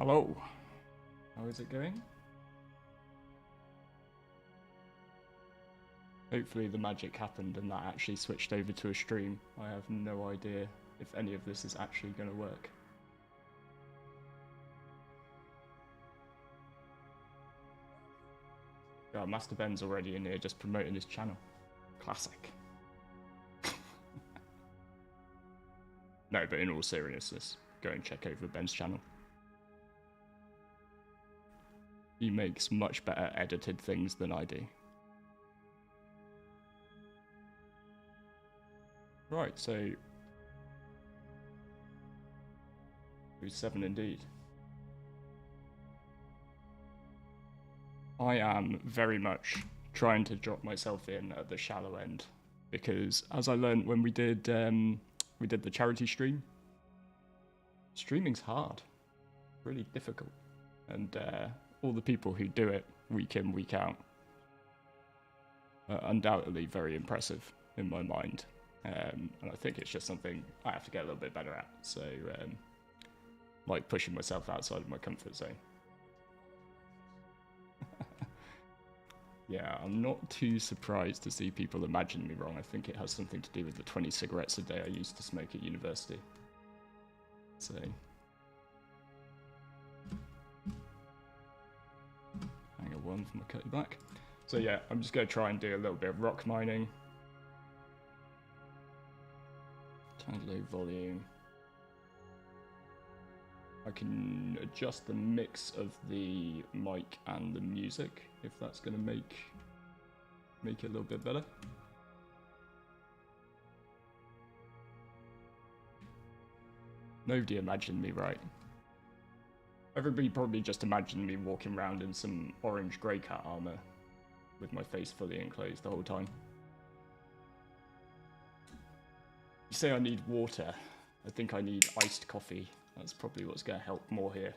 Hello. How is it going? Hopefully the magic happened and that actually switched over to a stream. I have no idea if any of this is actually going to work. Yeah, Master Ben's already in here just promoting his channel. Classic. No, but in all seriousness, go and check over Ben's channel. He makes much better edited things than I do. Right, so... Who's 7 indeed. I am very much trying to drop myself in at the shallow end, because as I learned when we did the charity stream, streaming's hard, really difficult, and all the people who do it week in, week out are undoubtedly very impressive in my mind, and I think it's just something I have to get a little bit better at, so like pushing myself outside of my comfort zone. Yeah, I'm not too surprised to see people imagine me wrong. I think it has something to do with the 20 cigarettes a day I used to smoke at university. So... hang on one for my cut back. So yeah, I'm just going to try and do a little bit of rock mining. Tiny low volume. I can adjust the mix of the mic and the music if that's going to make it a little bit better. Nobody imagined me right. Everybody probably just imagined me walking around in some orange grey cat armor with my face fully enclosed the whole time. You say I need water. I think I need iced coffee. That's probably what's going to help more here.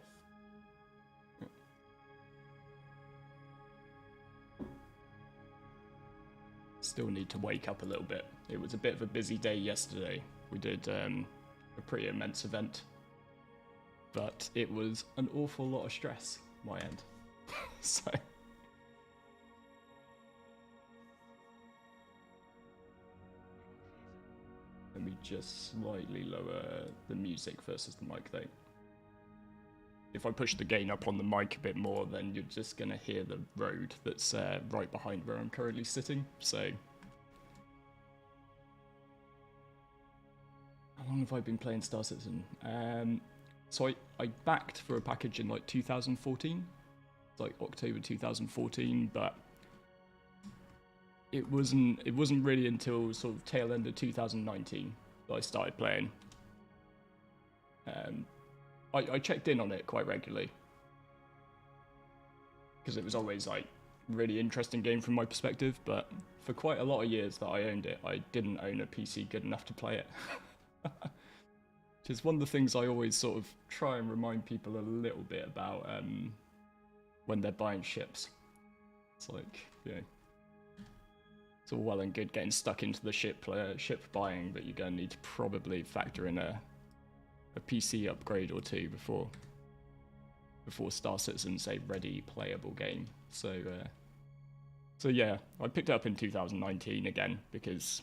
Still need to wake up a little bit. It was a bit of a busy day yesterday. We did a pretty immense event. But it was an awful lot of stress, my end. So... let me just slightly lower the music versus the mic though. If I push the gain up on the mic a bit more, then you're just going to hear the road that's right behind where I'm currently sitting, so... How long have I been playing Star Citizen? So I backed for a package in like 2014, it's like October 2014, but it wasn't really until sort of tail end of 2019 that I started playing. I checked in on it quite regularly because it was always like really interesting game from my perspective, but for quite a lot of years that I owned it, I didn't own a PC good enough to play it. Which is one of the things I always sort of try and remind people a little bit about when they're buying ships. It's like, you know, it's all well and good getting stuck into the ship buying, but you're going to need to probably factor in a PC upgrade or two before Star Citizen's a ready playable game. So yeah, I picked it up in 2019 again because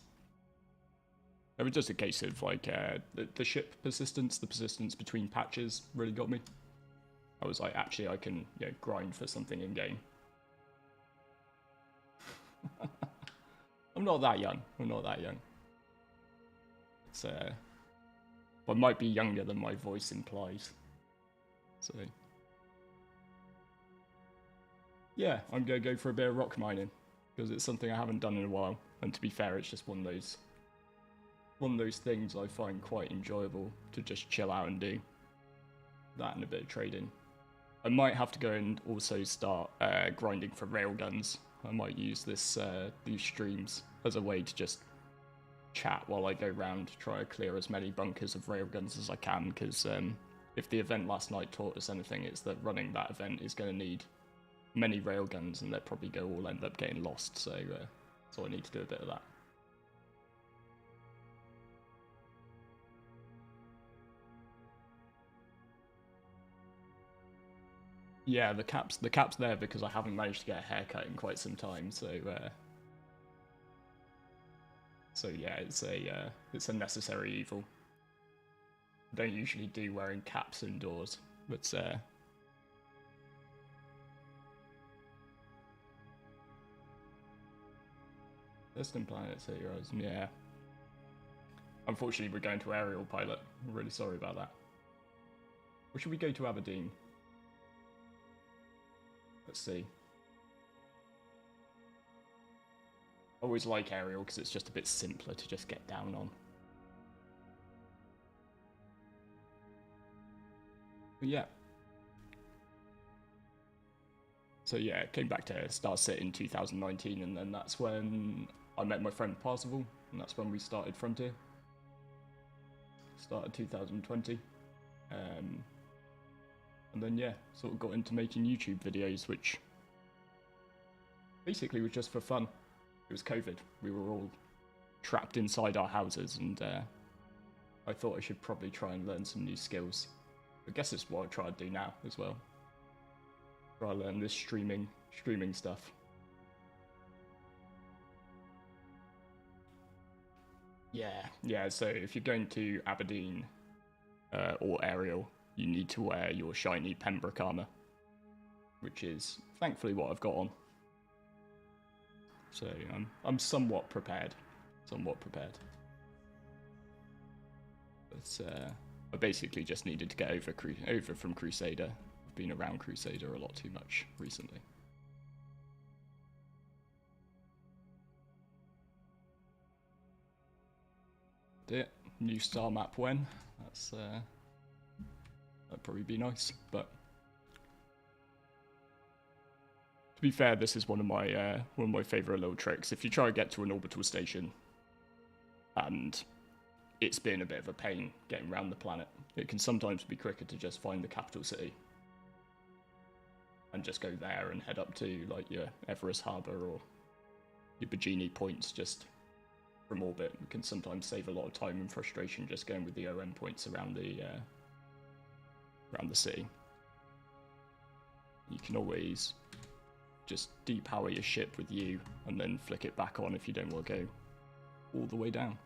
it was just a case of like the ship persistence, the persistence between patches really got me. I was like, actually, I can grind for something in game. I'm not that young. It's I might be younger than my voice implies. So yeah, I'm gonna go for a bit of rock mining because it's something I haven't done in a while. And to be fair, it's just one of those things I find quite enjoyable to just chill out and do. That and a bit of trading. I might have to go and also start grinding for railguns. I might use these streams as a way to just chat while I go around, try to clear as many bunkers of railguns as I can, because if the event last night taught us anything, it's that running that event is going to need many railguns, and they'll probably all end up getting lost, so I need to do a bit of that. Yeah, the cap's there because I haven't managed to get a haircut in quite some time, so yeah, it's a necessary evil. I don't usually do wearing caps indoors, but distant planets at your horizon, yeah. Unfortunately, we're going to aerial pilot. I'm really sorry about that. Or should we go to Aberdeen? Let's see. I always like aerial because it's just a bit simpler to just get down on. But yeah. So yeah, came back to Star City in 2019, and then that's when I met my friend Parzival, and that's when we started Frontier. Started 2020. And then yeah, sort of got into making YouTube videos, which basically was just for fun. It was COVID. We were all trapped inside our houses, and I thought I should probably try and learn some new skills. I guess it's what I try to do now as well. Try to learn this streaming stuff. Yeah, so if you're going to Aberdeen or Ariel, you need to wear your shiny Pembroke armor, which is thankfully what I've got on. So I'm somewhat prepared. But I basically just needed to get over from Crusader. I've been around Crusader a lot too much recently. New star map when? That'd probably be nice, but to be fair, this is one of my favourite little tricks. If you try to get to an orbital station and it's been a bit of a pain getting around the planet, it can sometimes be quicker to just find the capital city and just go there and head up to like your Everest Harbour or your Bajini points just from orbit. You can sometimes save a lot of time and frustration just going with the OM points around the city. You can always just depower your ship with you and then flick it back on if you don't want to go all the way down.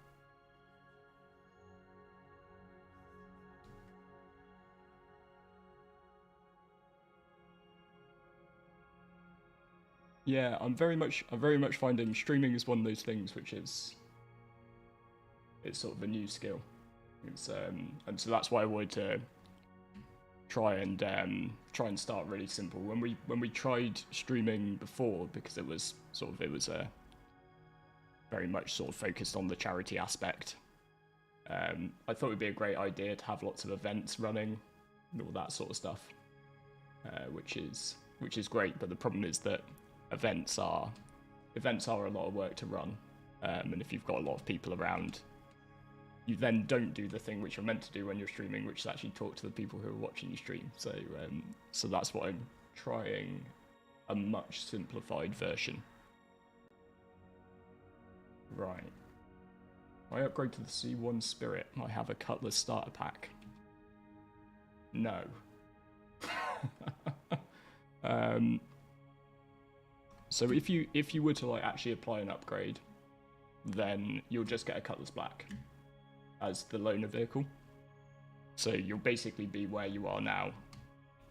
Yeah, I'm very much finding streaming is one of those things which is, it's sort of a new skill. It's and so that's why I wanted to try and start really simple. When we tried streaming before, because it was very much sort of focused on the charity aspect. I thought it would be a great idea to have lots of events running and all that sort of stuff, which is great. But the problem is that events are a lot of work to run, and if you've got a lot of people around, you then don't do the thing which you're meant to do when you're streaming, which is actually talk to the people who are watching you stream. So that's what I'm trying, a much simplified version. Right. I upgrade to the C1 Spirit. I have a Cutlass starter pack. No. So if you were to like actually apply an upgrade, then you'll just get a Cutlass Black as the loaner vehicle. So you'll basically be where you are now,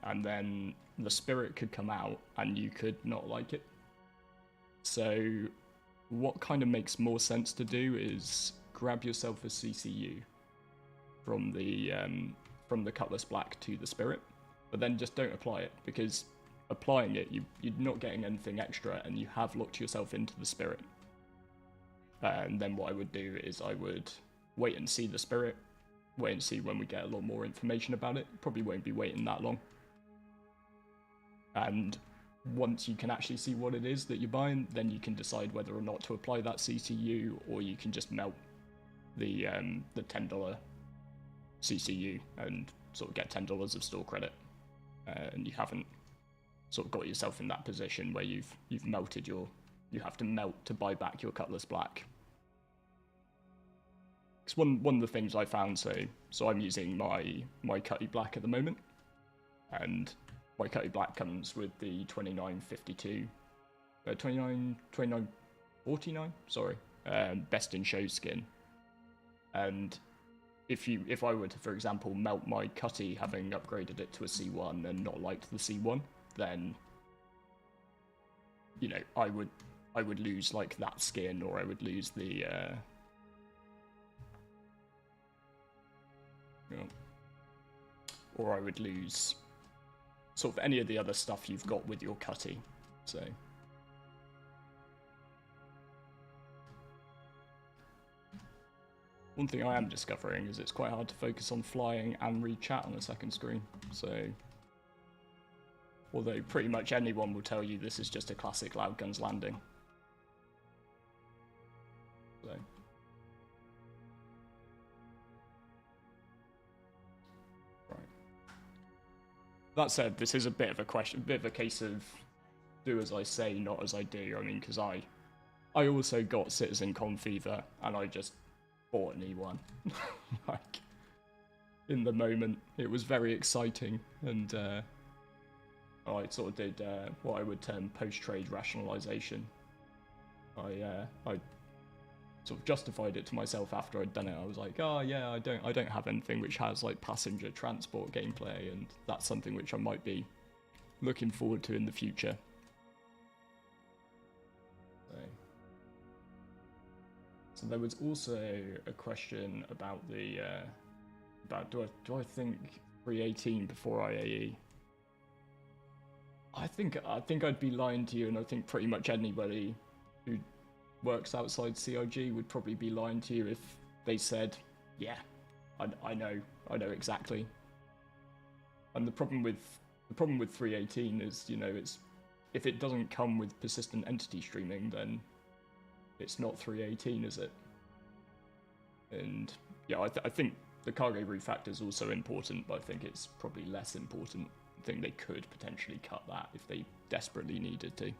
and then the Spirit could come out and you could not like it. So what kind of makes more sense to do is grab yourself a CCU from the Cutlass Black to the Spirit, but then just don't apply it, because applying it, you're not getting anything extra, and you have locked yourself into the Spirit. And then what I would do is I would wait and see the Spirit, wait and see when we get a lot more information about it. Probably won't be waiting that long. And once you can actually see what it is that you're buying, then you can decide whether or not to apply that CCU, or you can just melt the $10 CCU and sort of get $10 of store credit, and you haven't sort of got yourself in that position where you've melted you have to melt to buy back your Cutlass Black. It's one of the things I found. So I'm using my Cutty Black at the moment, and my Cutty Black comes with the 2952, 2949, sorry, best in show skin. And if I were to, for example, melt my Cutty having upgraded it to a C1 and not liked the C1, then, you know, I would lose like that skin, or I would lose the or I would lose sort of any of the other stuff you've got with your Cutty. So one thing I am discovering is it's quite hard to focus on flying and read chat on the second screen. So although pretty much anyone will tell you this is just a classic Loud Guns landing. So that said, this is a bit of a case of do as I say, not as I do. I mean, because I also got CitizenCon fever, and I just bought an E1. Like, in the moment, it was very exciting, and I sort of did what I would term post-trade rationalization. I sort of justified it to myself after I'd done it. I was like, oh yeah, I don't have anything which has like passenger transport gameplay, and that's something which I might be looking forward to in the future. So there was also a question about the do I think 318 before IAE? I think I'd be lying to you, and I think pretty much anybody who works outside CIG would probably be lying to you if they said, yeah, I know exactly. And the problem with 318 is, you know, it's if it doesn't come with persistent entity streaming, then it's not 318, is it? And yeah, I think the cargo route factor is also important, but I think it's probably less important. I think they could potentially cut that if they desperately needed to.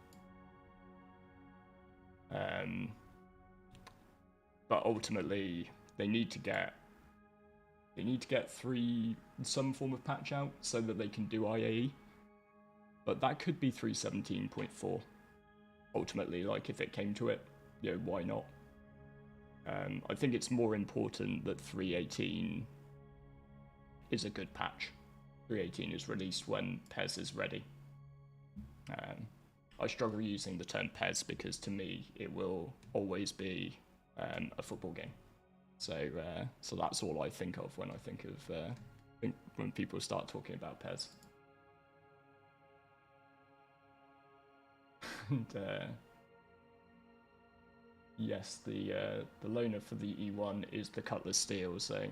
But ultimately, they need to get some form of patch out so that they can do IAE. But that could be 317.4. Ultimately, like if it came to it, you know, why not? I think it's more important that 318 is a good patch. 318 is released when PES is ready. I struggle using the term PES because to me it will always be a football game. So that's all I think of when I think of when people start talking about PES. And yes, the loaner for the E1 is the Cutlass Steel. So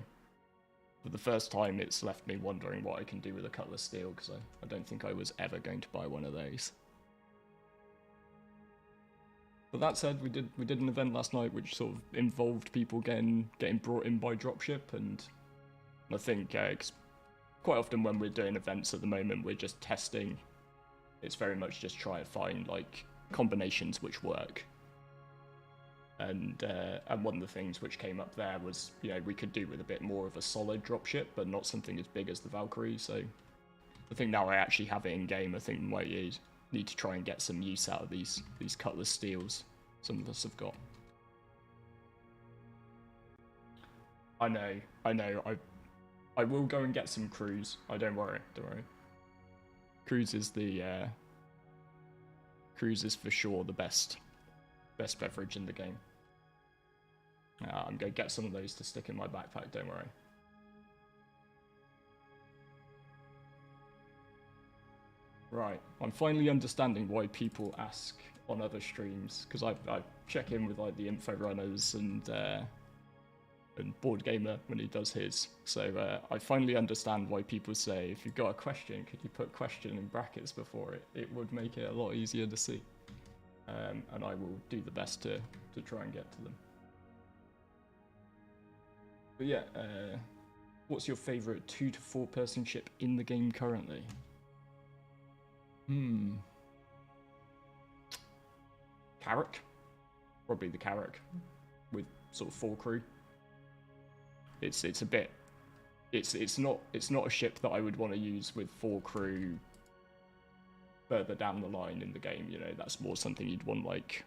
for the first time, it's left me wondering what I can do with a Cutlass Steel, because I don't think I was ever going to buy one of those. But that said, we did an event last night which sort of involved people getting brought in by dropship, and I think cause quite often when we're doing events at the moment, we're just testing. It's very much just trying to find like combinations which work. And one of the things which came up there was, you know, we could do with a bit more of a solid dropship, but not something as big as the Valkyrie. So I think now I actually have it in game. I think we might need to try and get some use out of these Cutlass Steels some of us have got. I know. I will go and get some Cruise. Don't worry. Cruise is for sure the best beverage in the game. I'm going to get some of those to stick in my backpack, don't worry. Right, I'm finally understanding why people ask on other streams, because I check in with like the info runners and Board Gamer when he does his. So I finally understand why people say, if you've got a question, could you put question in brackets before it? It would make it a lot easier to see. And I will do the best to try and get to them. But yeah, what's your favourite 2 to 4 person ship in the game currently? Carrack? Probably the Carrack with sort of 4 crew. It's not a ship that I would want to use with 4 crew further down the line in the game, you know, that's more something you'd want like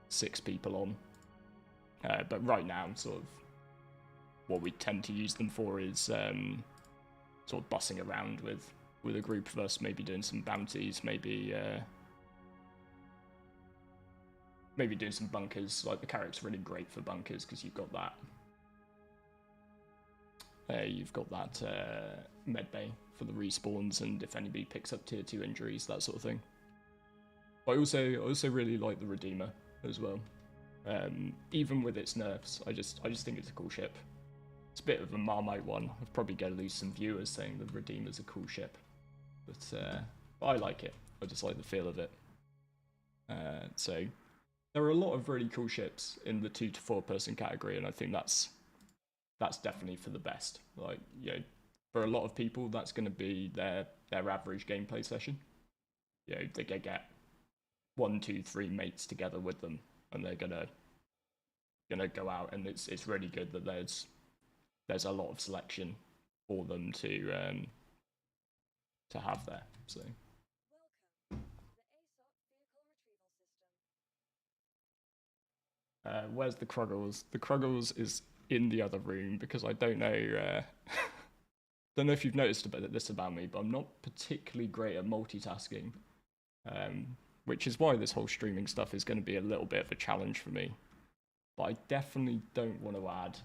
6 people on. But right now, sort of, what we tend to use them for is sort of bussing around with a group of us, maybe doing some bounties, maybe doing some bunkers. Like the carrot's really great for bunkers because you've got that med bay for the respawns, and if anybody picks up tier 2 injuries, that sort of thing. I also really like the Redeemer as well. Even with its nerfs, I just think it's a cool ship. It's a bit of a Marmite one. I've probably going to lose some viewers saying the Redeemer's a cool ship, but I like it. I just like the feel of it. So there are a lot of really cool ships in the 2 to 4 person category, and I think that's definitely for the best. Like, you know, for a lot of people, that's going to be their average gameplay session. You know, they get 1, 2, 3 mates together with them, and they're gonna go out, and it's really good that there's a lot of selection for them to have there. So. Where's the Kruggles? The Kruggles is in the other room because I don't know. Don't know if you've noticed this about me, but I'm not particularly great at multitasking, which is why this whole streaming stuff is going to be a little bit of a challenge for me. But I definitely don't want to add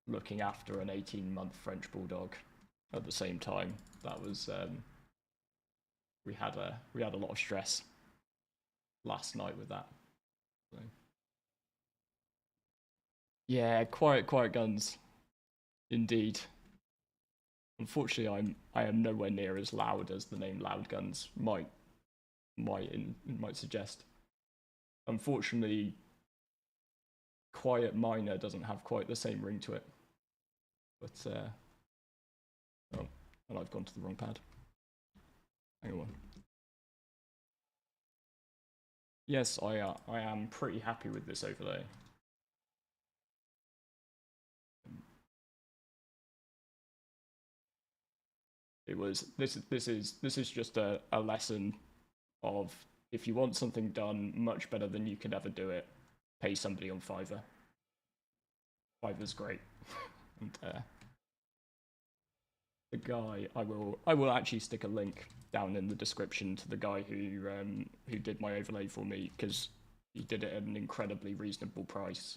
looking after an 18-month French bulldog at the same time. That was we had a lot of stress last night with that. So. Yeah, quiet guns, indeed. Unfortunately, I am nowhere near as loud as the name Loud Guns might suggest. Unfortunately, Quiet Miner doesn't have quite the same ring to it. But oh, and I've gone to the wrong pad. Hang on. Yes, I am pretty happy with this overlay. It was this is just a lesson of, if you want something done much better than you could ever do it, pay somebody on Fiverr. Fiverr's great. And the guy, I will actually stick a link down in the description to the guy who did my overlay for me, because he did it at an incredibly reasonable price.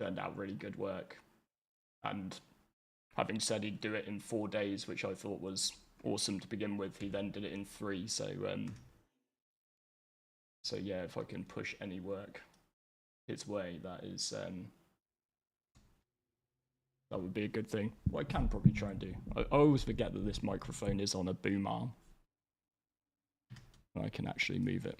Turned out really good work, and having said he'd do it in 4 days, which I thought was awesome to begin with, he then did it in 3. So yeah, if I can push any work his way, that would be a good thing. What I can probably try and do, I always forget that this microphone is on a boom arm, and I can actually move it.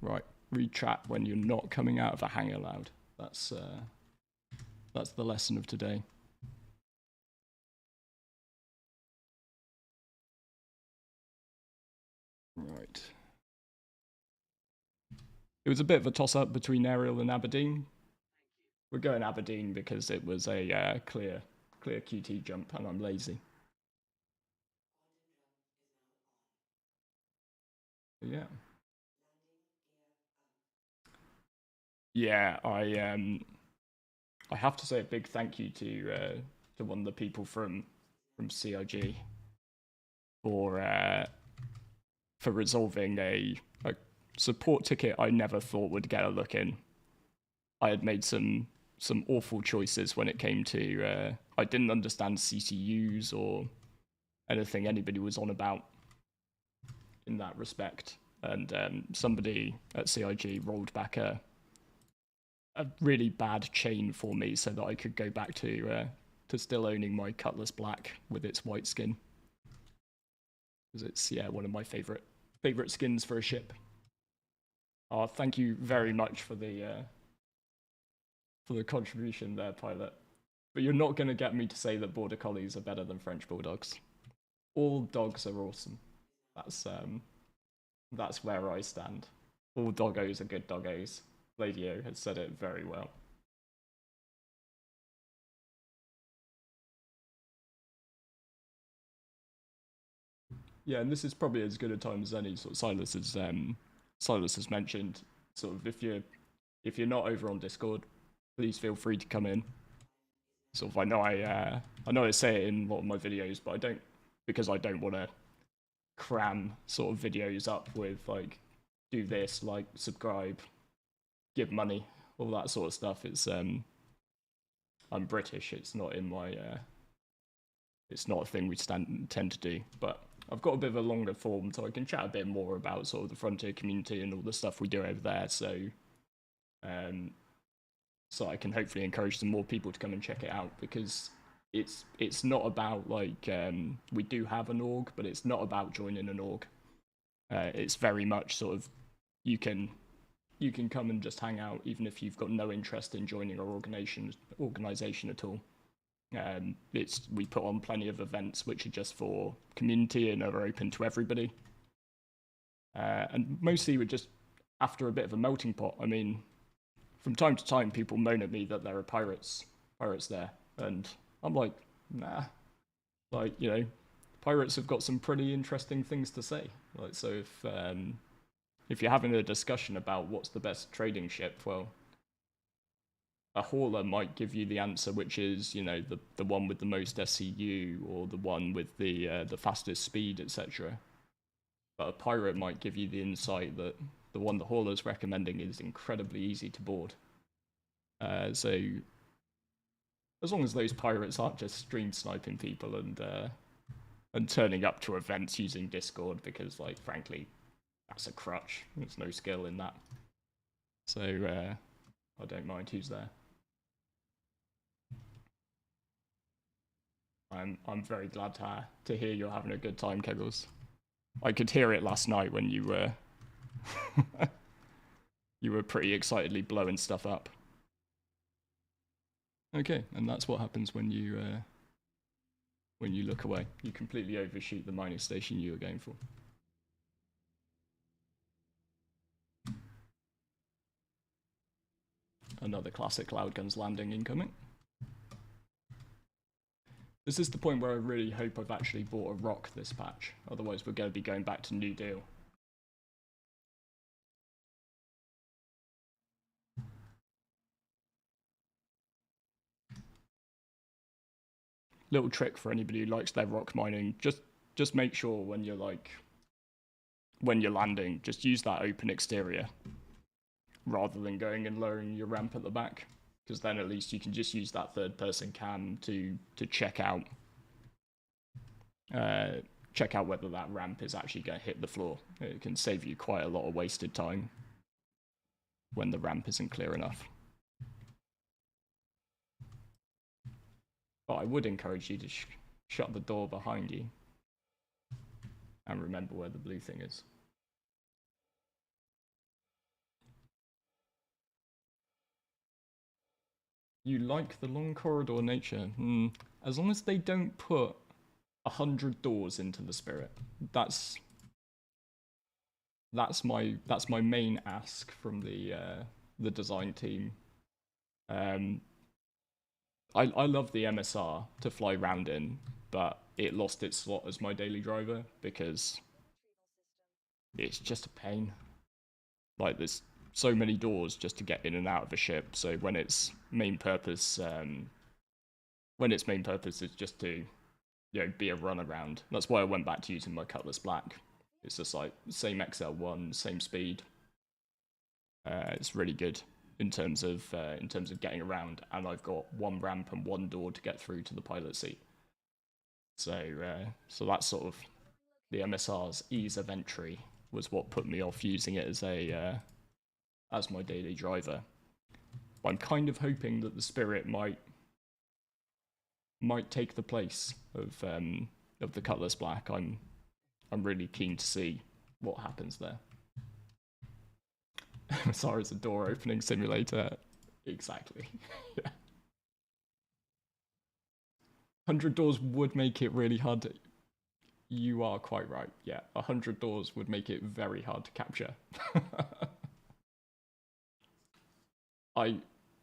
Right, read chat when you're not coming out of a hangar loud. That's the lesson of today. Right. It was a bit of a toss-up between Ariel and Aberdeen. We're going Aberdeen because it was a clear QT jump, and I'm lazy. Yeah. Yeah, I have to say a big thank you to one of the people from CIG for resolving a support ticket I never thought would get a look in. I had made some awful choices when it came to I didn't understand CCUs or anything anybody was on about in that respect, and somebody at CIG rolled back a really bad chain for me so that I could go back to still owning my Cutlass Black with its white skin, because it's one of my favorite skins for a ship. Thank you very much for the contribution there, Pilot. But you're not going to get me to say that Border Collies are better than French Bulldogs. All dogs are awesome. That's where I stand. All doggos are good doggos. Lady O has said it very well. Yeah, and this is probably as good a time as any. Sort of Silas has mentioned. Sort of if you're not over on Discord, please feel free to come in. Sort of I know I say it in a lot of my videos, but I don't, because I don't want to cram sort of videos up with like do this, like subscribe, give money, all that sort of stuff. It's I'm British. It's not in my it's not a thing we tend to do. But I've got a bit of a longer form, so I can chat a bit more about sort of the Frontier community and all the stuff we do over there. Um, so I can hopefully encourage some more people to come and check it out, because it's not about like we do have an org, but it's not about joining an org. It's very much sort of you can come and just hang out, even if you've got no interest in joining our organization at all. We put on plenty of events which are just for community and are open to everybody. And mostly we're just after a bit of a melting pot. I mean, from time to time, people moan at me that there are pirates there, and I'm like, nah. Like, you know, pirates have got some pretty interesting things to say. Like, so if you're having a discussion about what's the best trading ship, well, a hauler might give you the answer, which is, you know, the one with the most SCU or the one with the fastest speed, etc. But a pirate might give you the insight that the one the hauler's recommending is incredibly easy to board. So as long as those pirates aren't just stream sniping people and turning up to events using Discord, because, like, frankly, that's a crutch. There's no skill in that. So I don't mind who's there. I'm very glad to hear you're having a good time, Kegels. I could hear it last night when you were you were pretty excitedly blowing stuff up. Okay, and that's what happens when you look away. You completely overshoot the mining station you were going for. Another classic Loud Guns landing incoming. This is the point where I really hope I've actually bought a rock this patch. Otherwise we're going to be going back to New Deal. Little trick for anybody who likes their rock mining. Just make sure when you're landing, just use that open exterior rather than going and lowering your ramp at the back, because then at least you can just use that third person cam to check out whether that ramp is actually going to hit the floor. It can save you quite a lot of wasted time when the ramp isn't clear enough. But I would encourage you to shut the door behind you and remember where the blue thing is. You like the long corridor nature? As long as they don't put 100 doors into the Spirit. That's my main ask from the design team. I love the MSR to fly around in, but it lost its slot as my daily driver because it's just a pain. Like, there's so many doors just to get in and out of a ship, so when its main purpose is just to, you know, be a run around. That's why I went back to using my Cutlass Black. It's just like same XL1, same speed. It's really good in terms of getting around, and I've got one ramp and one door to get through to the pilot seat. So that's sort of the MSR's ease of entry was what put me off using it as my daily driver. But I'm kind of hoping that the Spirit might take the place of the Cutlass Black. I'm really keen to see what happens there. MSR is a door opening simulator. Exactly. Yeah. 100 doors would make it really hard to... You are quite right. Yeah, 100 doors would make it very hard to capture.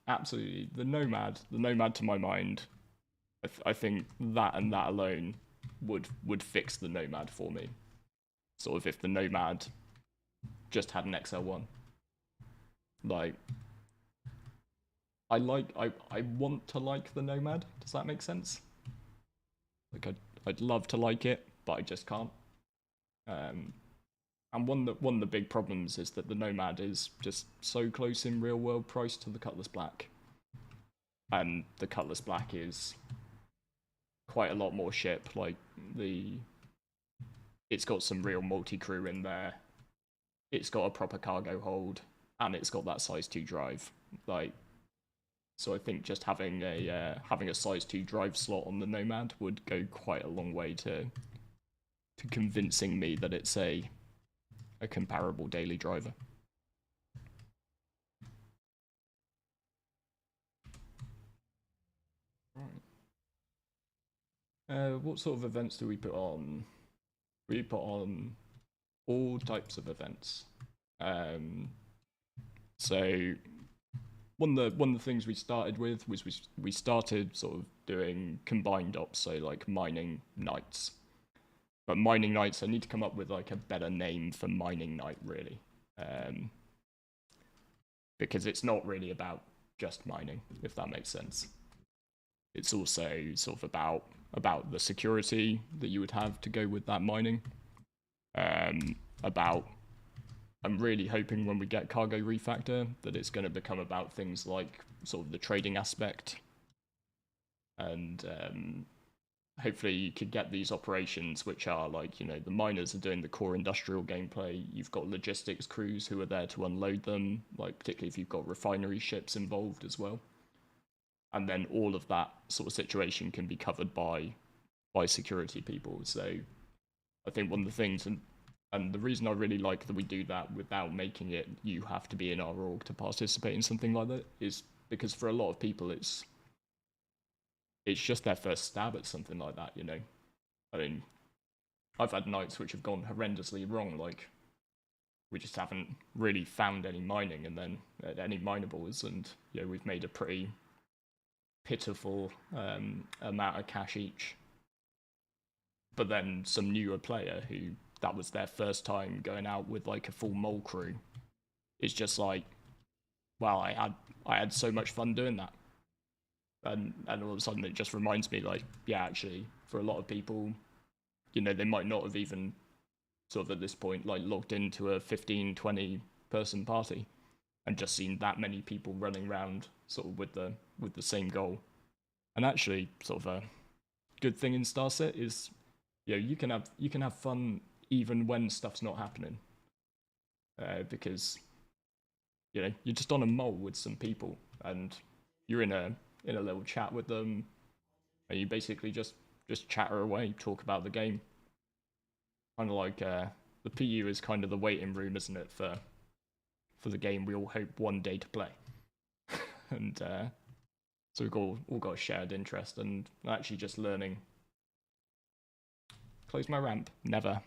Absolutely, the Nomad to my mind, I think that and that alone would fix the Nomad for me. sort of if the Nomad just had an XL1. Like, I want to like the Nomad. Does that make sense? Like, I'd love to like it, but I just can't. And one of the big problems is that the Nomad is just so close in real world price to the Cutlass Black. And the Cutlass Black is quite a lot more ship. Like, it's got some real multi-crew in there. It's got a proper cargo hold, and it's got that size 2 drive. Like, so I think just having a size 2 drive slot on the Nomad would go quite a long way to convincing me that it's a comparable daily driver. Right. What sort of events do we put on? We put on all types of events. So one of the things we started with was we started sort of doing combined ops, so like mining nights. But mining nights, I need to come up with like a better name for mining night, really, because it's not really about just mining, if that makes sense. It's also sort of about the security that you would have to go with that mining. I'm really hoping when we get cargo refactor that it's going to become about things like sort of the trading aspect, and hopefully you could get these operations which are like, you know, the miners are doing the core industrial gameplay, you've got logistics crews who are there to unload them, like particularly if you've got refinery ships involved as well. And then all of that sort of situation can be covered by security people. So I think one of the things, and the reason I really like that we do that without making it you have to be in our org to participate in something like that, is because for a lot of people it's just their first stab at something like that, you know. I mean, I've had nights which have gone horrendously wrong, like we just haven't really found any mining and then any minables, and you know, we've made a pretty pitiful amount of cash each. But then some newer player who that was their first time going out with like a full mole crew is just like, wow, I had so much fun doing that. And all of a sudden it just reminds me, like, yeah, actually, for a lot of people, you know, they might not have even sort of at this point like logged into a 15-20 person party and just seen that many people running around sort of with the same goal. And actually, sort of a good thing in Starset is, you know, you can have fun even when stuff's not happening, because you know you're just on a mole with some people and you're in a little chat with them, and you basically just chatter away, talk about the game. Kind of like the PU is kind of the waiting room, isn't it, for the game we all hope one day to play. And so we've all got a shared interest, and actually just learning. Close my ramp. Never.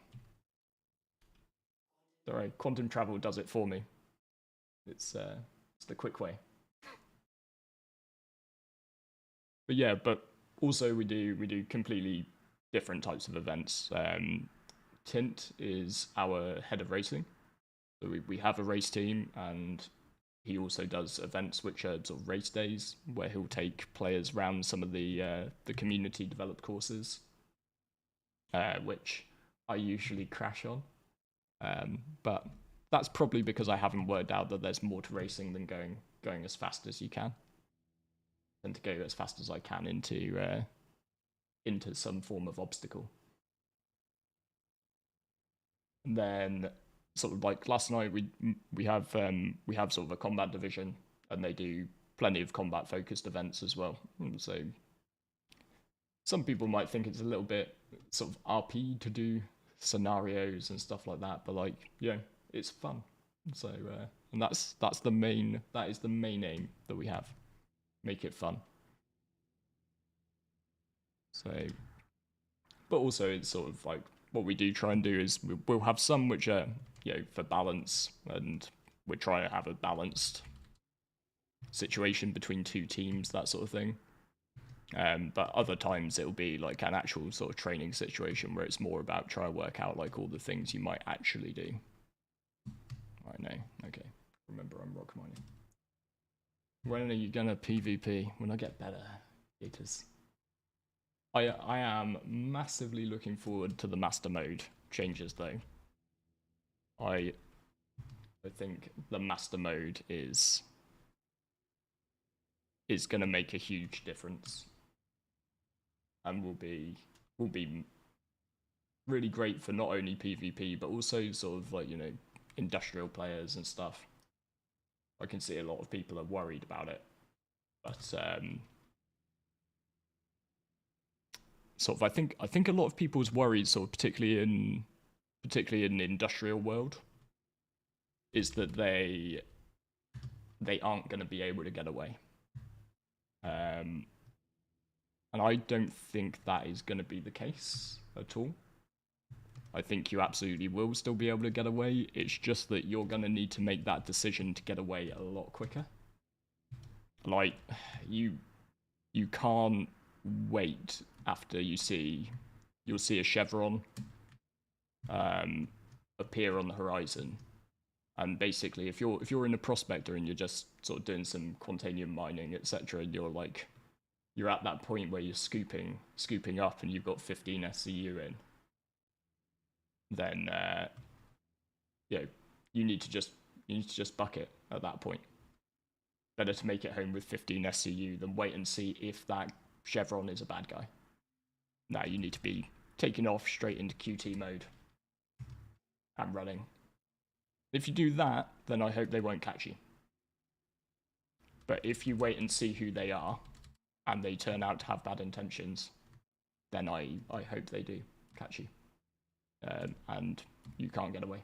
Sorry, quantum travel does it for me. It's the quick way. But yeah, but also we do completely different types of events. Tint is our head of racing. So we have a race team, and he also does events which are sort of race days, where he'll take players around some of the community developed courses, which I usually crash on. But that's probably because I haven't worked out that there's more to racing than going as fast as you can. And to go as fast as I can into some form of obstacle. And then sort of like last night we have sort of a combat division, and they do plenty of combat focused events as well. And so some people might think it's a little bit sort of RP to do scenarios and stuff like that, but like, yeah, it's fun. So and that is the main aim that we have. Make it fun. So, but also it's sort of like what we do try and do is we'll have some which are, you know, for balance, and we're trying to have a balanced situation between two teams, that sort of thing. But other times it'll be like an actual sort of training situation where it's more about trying to work out like all the things you might actually do. I know. Okay. Remember, I'm rock mining. When are you gonna PvP? When I get better, haters. I am massively looking forward to the master mode changes though. I think the master mode is gonna make a huge difference, and will be really great for not only PvP but also sort of like, you know, industrial players and stuff. I can see a lot of people are worried about it, but sort of I think a lot of people's worries, sort of particularly in the industrial world, is that they aren't going to be able to get away. And I don't think that is going to be the case at all. I think you absolutely will still be able to get away. It's just that you're going to need to make that decision to get away a lot quicker. Like, you can't wait after you'll see a chevron appear on the horizon. And basically, if you're in a prospector and you're just sort of doing some quantanium mining, etc., and you're at that point where you're scooping up and you've got 15 SCU in, then you need to just buck it at that point. Better to make it home with 15 SCU than wait and see if that chevron is a bad guy. Now you need to be taking off straight into QT mode and running. If you do that, then I hope they won't catch you. But if you wait and see who they are, and they turn out to have bad intentions, then I hope they do catch you. And you can't get away.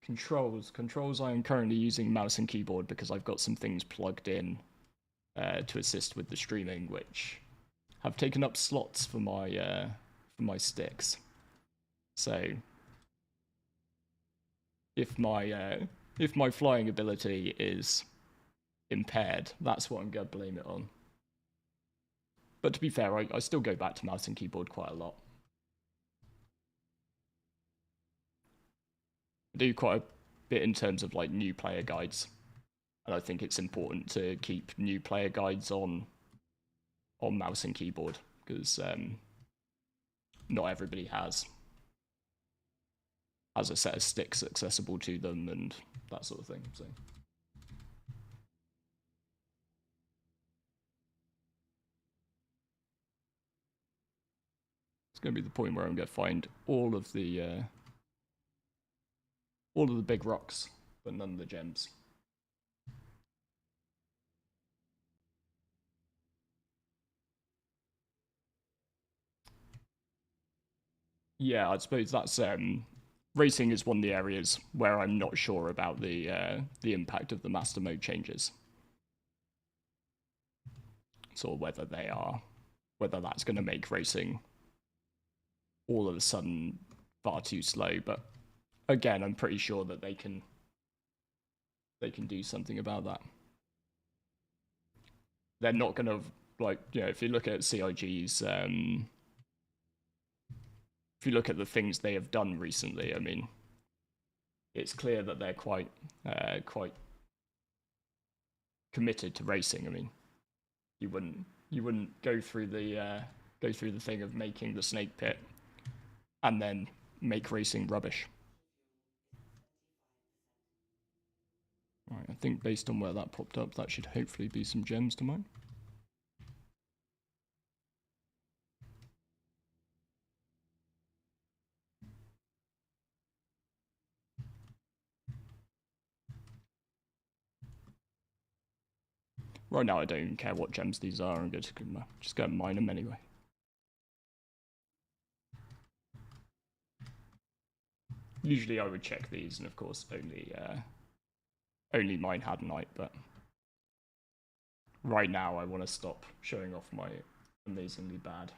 Controls, I am currently using mouse and keyboard because I've got some things plugged in to assist with the streaming, which have taken up slots for my sticks. So if my flying ability is impaired, that's what I'm gonna blame it on. But to be fair, I still go back to mouse and keyboard quite a lot. I do quite a bit in terms of like new player guides, and I think it's important to keep new player guides on mouse and keyboard, because not everybody has a set of sticks accessible to them and that sort of thing. So it's going to be the point where I'm going to find all of the big rocks, but none of the gems. Yeah, I suppose that's racing is one of the areas where I'm not sure about the impact of the master mode changes. So whether that's going to make racing all of a sudden far too slow. But again, I'm pretty sure that they can do something about that. They're not going to, like, you know, if you look at CIG's, if you look at the things they have done recently, I mean, it's clear that they're quite committed to racing. I mean, you wouldn't go through the thing of making the snake pit and then make racing rubbish. Right, I think based on where that popped up, that should hopefully be some gems to mine. Right now, I don't even care what gems these are. I'm just go and mine them anyway. Usually, I would check these, and of course, only mine Hadanite. But right now, I want to stop showing off my amazingly bad.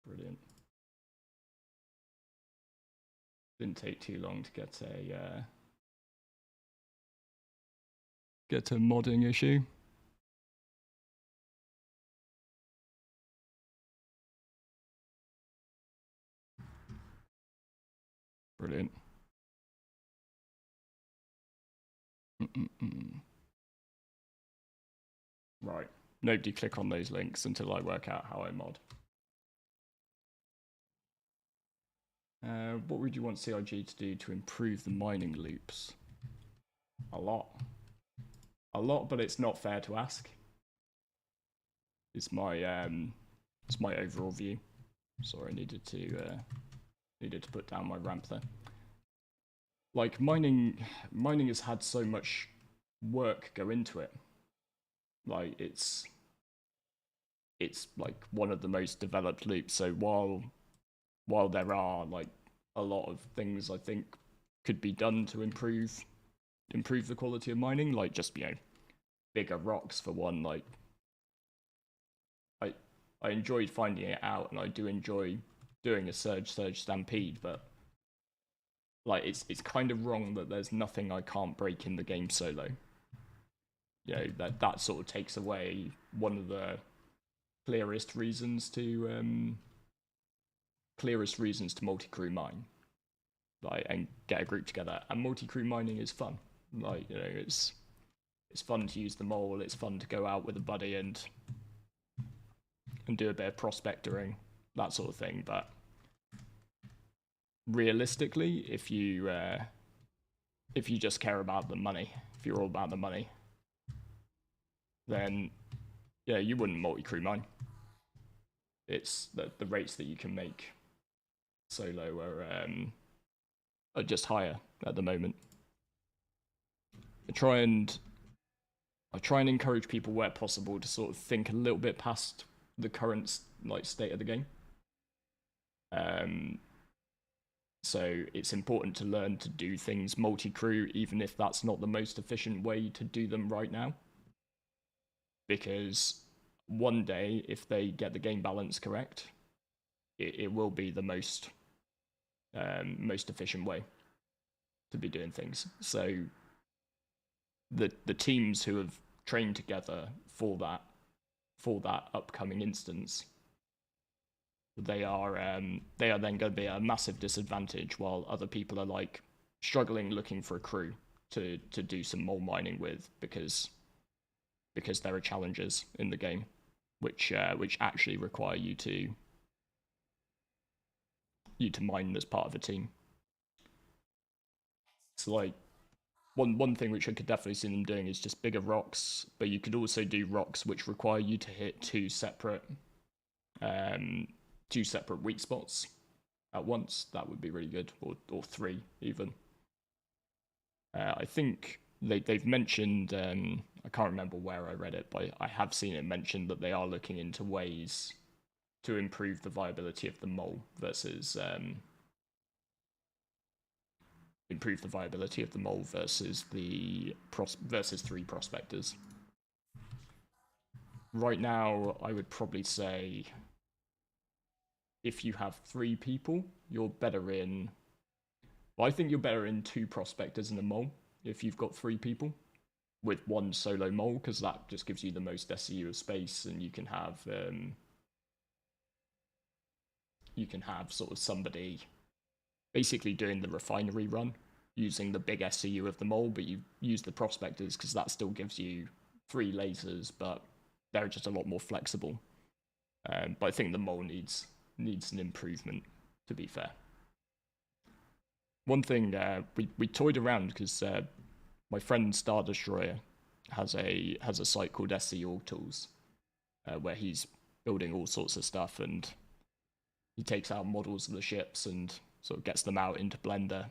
Brilliant. Didn't take too long to get get to modding issue. Brilliant. Right. Nobody click on those links until I work out how I mod. What would you want CIG to do to improve the mining loops? A lot. A lot, but it's not fair to ask. It's my overall view. Sorry, I needed to put down my ramp there. Like mining has had so much work go into it. Like it's like one of the most developed loops. So while there are like a lot of things I think could be done to improve the quality of mining, like just bigger rocks for one. Like I enjoyed finding it out, and I do enjoy doing a surge stampede, but like it's kind of wrong that there's nothing I can't break in the game solo. You know, that sort of takes away one of the clearest reasons to multi-crew mine, like, and get a group together. And multi-crew mining is fun. Like, you know, it's fun to use the mole. It's fun to go out with a buddy and do a bit of prospectoring, that sort of thing. But realistically, if you just care about the money, if you're all about the money, then yeah, you wouldn't multi-crew mine. It's the rates that you can make solo are just higher at the moment. I try and encourage people where possible to sort of think a little bit past the current like state of the game. So it's important to learn to do things multi-crew, even if that's not the most efficient way to do them right now. Because one day, if they get the game balance correct, it will be the most efficient way to be doing things. So the teams who have trained together for that upcoming instance, they are then going to be at a massive disadvantage, while other people are like struggling looking for a crew to do some mole mining with, because there are challenges in the game which actually require you to mine as part of a team. So like one thing which I could definitely see them doing is just bigger rocks, but you could also do rocks which require you to hit two separate weak spots at once. That would be really good, or three even. I think they've mentioned, I can't remember where I read it, but I have seen it mentioned that they are looking into ways to improve the viability of the mole versus versus three prospectors. Right now, I would probably say if you have three people, you're better in. Well, I think you're better in two prospectors and a mole if you've got three people, with one solo mole, because that just gives you the most SCU of space, and you can have sort of somebody basically doing the refinery run using the big SCU of the mole, but you use the prospectors because that still gives you 3 lasers, but they're just a lot more flexible. But I think the mole needs an improvement, to be fair. One thing we toyed around, because my friend Star Destroyer has a site called SC Org Tools, where he's building all sorts of stuff, and he takes out models of the ships and sort of gets them out into Blender.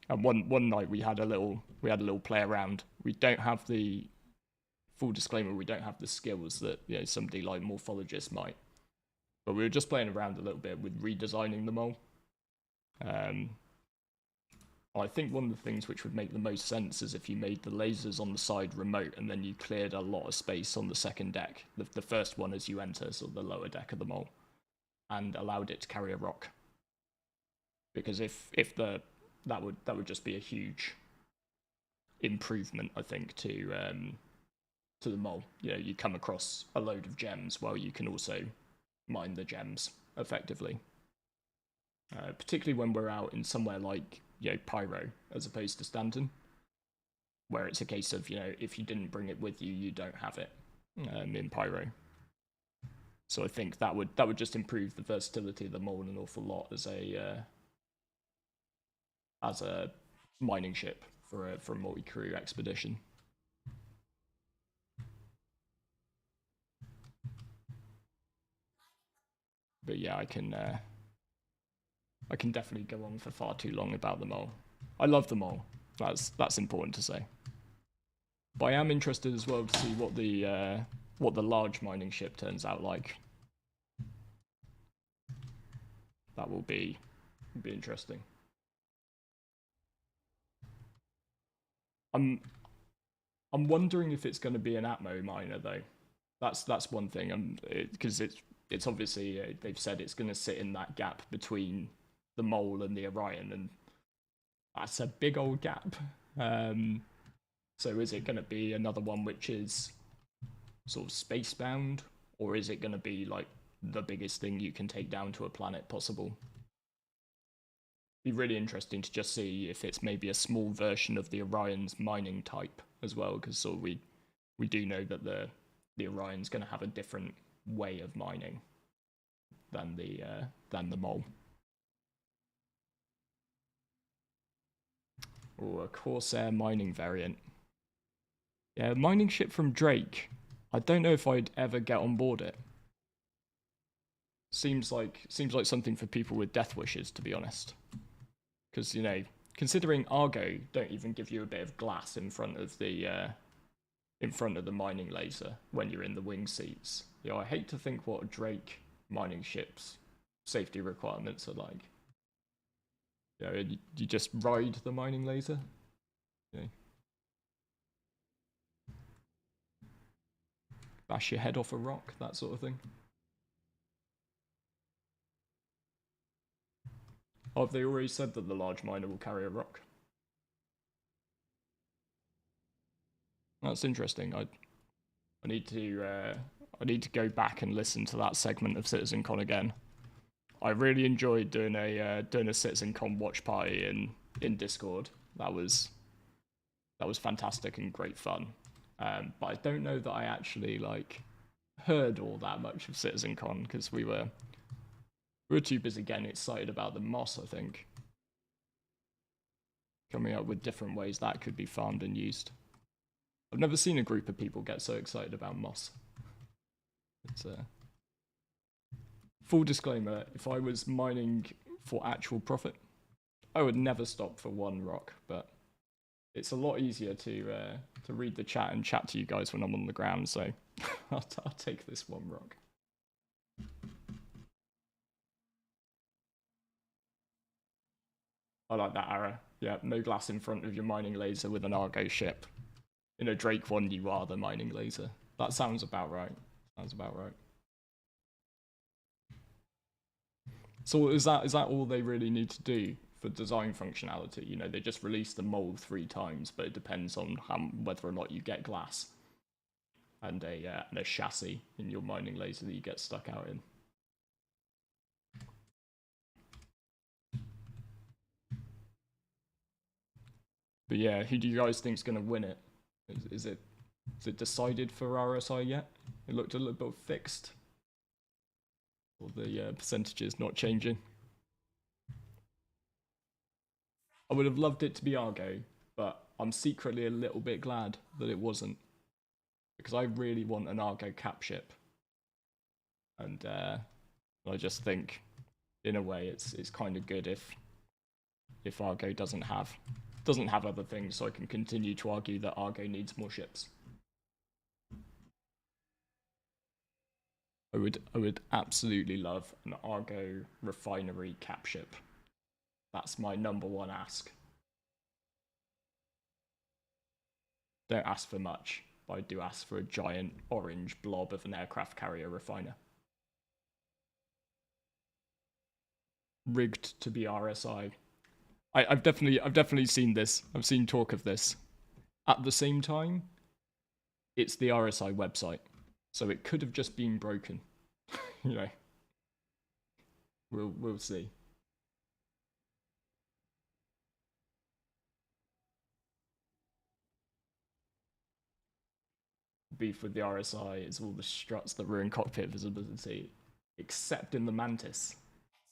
And one night we had a little play around. We don't have the full disclaimer. We don't have the skills that somebody like Morphologist might. But we were just playing around a little bit with redesigning the mole. I think one of the things which would make the most sense is if you made the lasers on the side remote, and then you cleared a lot of space on the second deck, the first one as you enter, sort of the lower deck of the mole, and allowed it to carry a rock. Because that would just be a huge improvement, I think, to to the mole. You know, you come across a load of gems. Well, you can also mine the gems effectively. Particularly when we're out in somewhere like, you know, Pyro as opposed to Stanton, where it's a case of, you know, if you didn't bring it with you, you don't have it in Pyro. So I think that would just improve the versatility of the mole an awful lot as a mining ship for a multi-crew expedition. But yeah, I can definitely go on for far too long about the mole. I love the mole. That's important to say. But I am interested as well to see what the large mining ship turns out like. That will be interesting. I'm wondering if it's going to be an Atmo miner though. That's one thing. Because it's obviously they've said it's going to sit in that gap between the mole and the Orion, and that's a big old gap. So is it going to be another one which is sort of space-bound, or is it going to be like the biggest thing you can take down to a planet possible? Be really interesting to just see if it's maybe a small version of the Orion's mining type as well, because sort of we do know that the Orion's going to have a different way of mining than the mole. Or a Corsair mining variant. Yeah, mining ship from Drake. I don't know if I'd ever get on board it. Seems like something for people with death wishes, to be honest. Because, you know, considering Argo don't even give you a bit of glass in front of the mining laser when you're in the wing seats. You know, I hate to think what a Drake mining ship's safety requirements are like. You know, you just ride the mining laser. You know, bash your head off a rock, that sort of thing. Oh, have they already said that the large miner will carry a rock? That's interesting. I need to go back and listen to that segment of CitizenCon again. I really enjoyed doing a CitizenCon watch party in Discord. That was fantastic and great fun. But I don't know that I actually like heard all that much of CitizenCon because we were too busy getting excited about the moss, I think. Coming up with different ways that could be farmed and used. I've never seen a group of people get so excited about moss. It's full disclaimer, if I was mining for actual profit, I would never stop for one rock, but it's a lot easier to read the chat and chat to you guys when I'm on the ground, so I'll take this one rock. I like that arrow. Yeah, no glass in front of your mining laser with an Argo ship. In a Drake one, you are the mining laser. That sounds about right. So is that all they really need to do for design functionality? You know, they just release the mole 3 times, but it depends on whether or not you get glass and a chassis in your mining laser that you get stuck out in. But yeah, who do you guys think is going to win it? Is it decided for RSI yet? It looked a little bit fixed. Or the percentages not changing. I would have loved it to be Argo, but I'm secretly a little bit glad that it wasn't. Because I really want an Argo cap ship. And I just think, in a way, it's kind of good if Argo doesn't have other things, so I can continue to argue that Argo needs more ships. I would absolutely love an Argo refinery cap ship. That's my #1 ask. Don't ask for much, but I do ask for a giant orange blob of an aircraft carrier refiner. Rigged to be RSI. I've definitely seen this. I've seen talk of this. At the same time, it's the RSI website, so it could have just been broken. You know, we'll see. Beef with the RSI is all the struts that ruin cockpit visibility, except in the Mantis.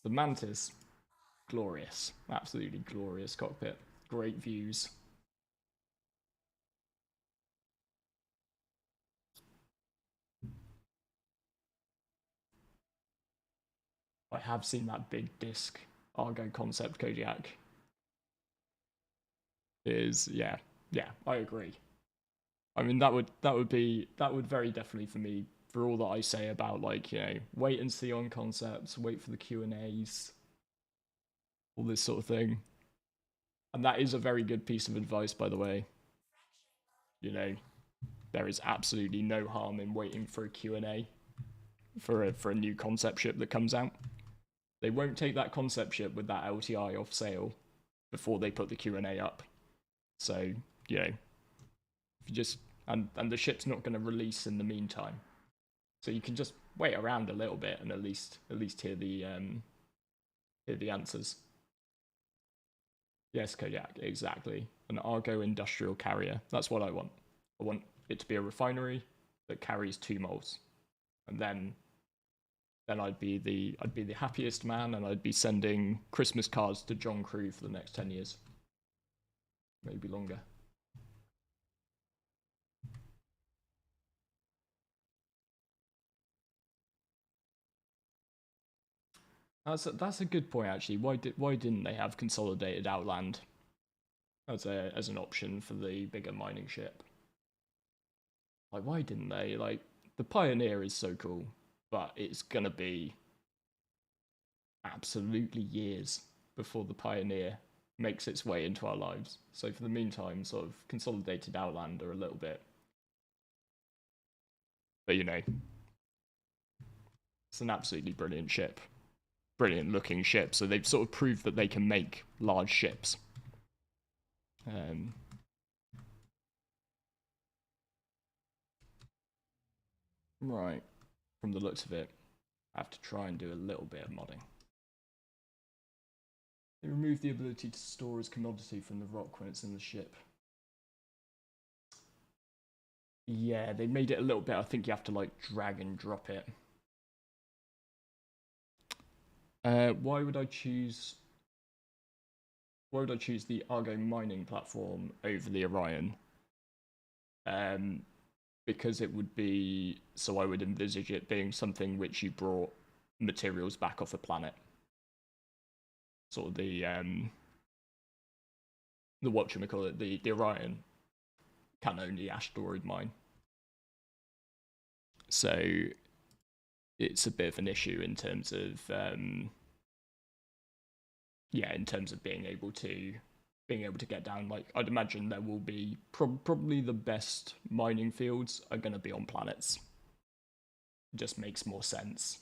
The Mantis, glorious, absolutely glorious cockpit, great views. I have seen that big disc Argo concept Kodiak. Is yeah, I agree. I mean that would very definitely for me, for all that I say about like, you know, wait and see on concepts, wait for the Q&As, all this sort of thing. And that is a very good piece of advice, by the way. You know, there is absolutely no harm in waiting for a Q&A for a new concept ship that comes out. They won't take that concept ship with that LTI off sale before they put the Q&A up. So, you know, if you just and the ship's not going to release in the meantime. So you can just wait around a little bit and at least hear the answers. Yes, Kodiak, exactly. An Argo industrial carrier. That's what I want. I want it to be a refinery that carries 2 moles. And then I'd be the happiest man, and I'd be sending Christmas cards to John Crew for the next 10 years. Maybe longer. That's a good point actually. Why didn't they have consolidated Outland as an option for the bigger mining ship? Like, why didn't they? Like, the Pioneer is so cool, but it's gonna be absolutely years before the Pioneer makes its way into our lives. So for the meantime, sort of consolidated Outlander a little bit. But you know, it's an absolutely brilliant ship. Brilliant looking ship. So they've sort of proved that they can make large ships. Right. From the looks of it, I have to try and do a little bit of modding. They remove the ability to store as commodity from the rock when it's in the ship. Yeah, they made it a little bit. I think you have to like drag and drop it. Why would I choose the Argo mining platform over the Orion? Because it would be, so I would envisage it being something which you brought materials back off a planet. Sort of the whatchamacallit, the Orion can only asteroid mine. So it's a bit of an issue in terms of in terms of being able to get down. Like, I'd imagine there will be probably the best mining fields are going to be on planets. It just makes more sense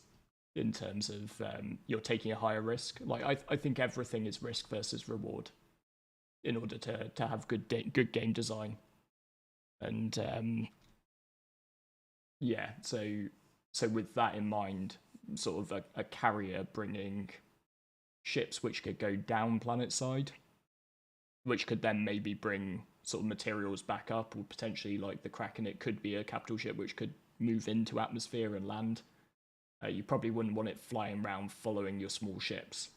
in terms of you're taking a higher risk. Like, I think everything is risk versus reward in order to have good game design. And so with that in mind, sort of a carrier bringing ships which could go down planet side, which could then maybe bring sort of materials back up, or potentially like the Kraken, it could be a capital ship which could move into atmosphere and land. You probably wouldn't want it flying around following your small ships,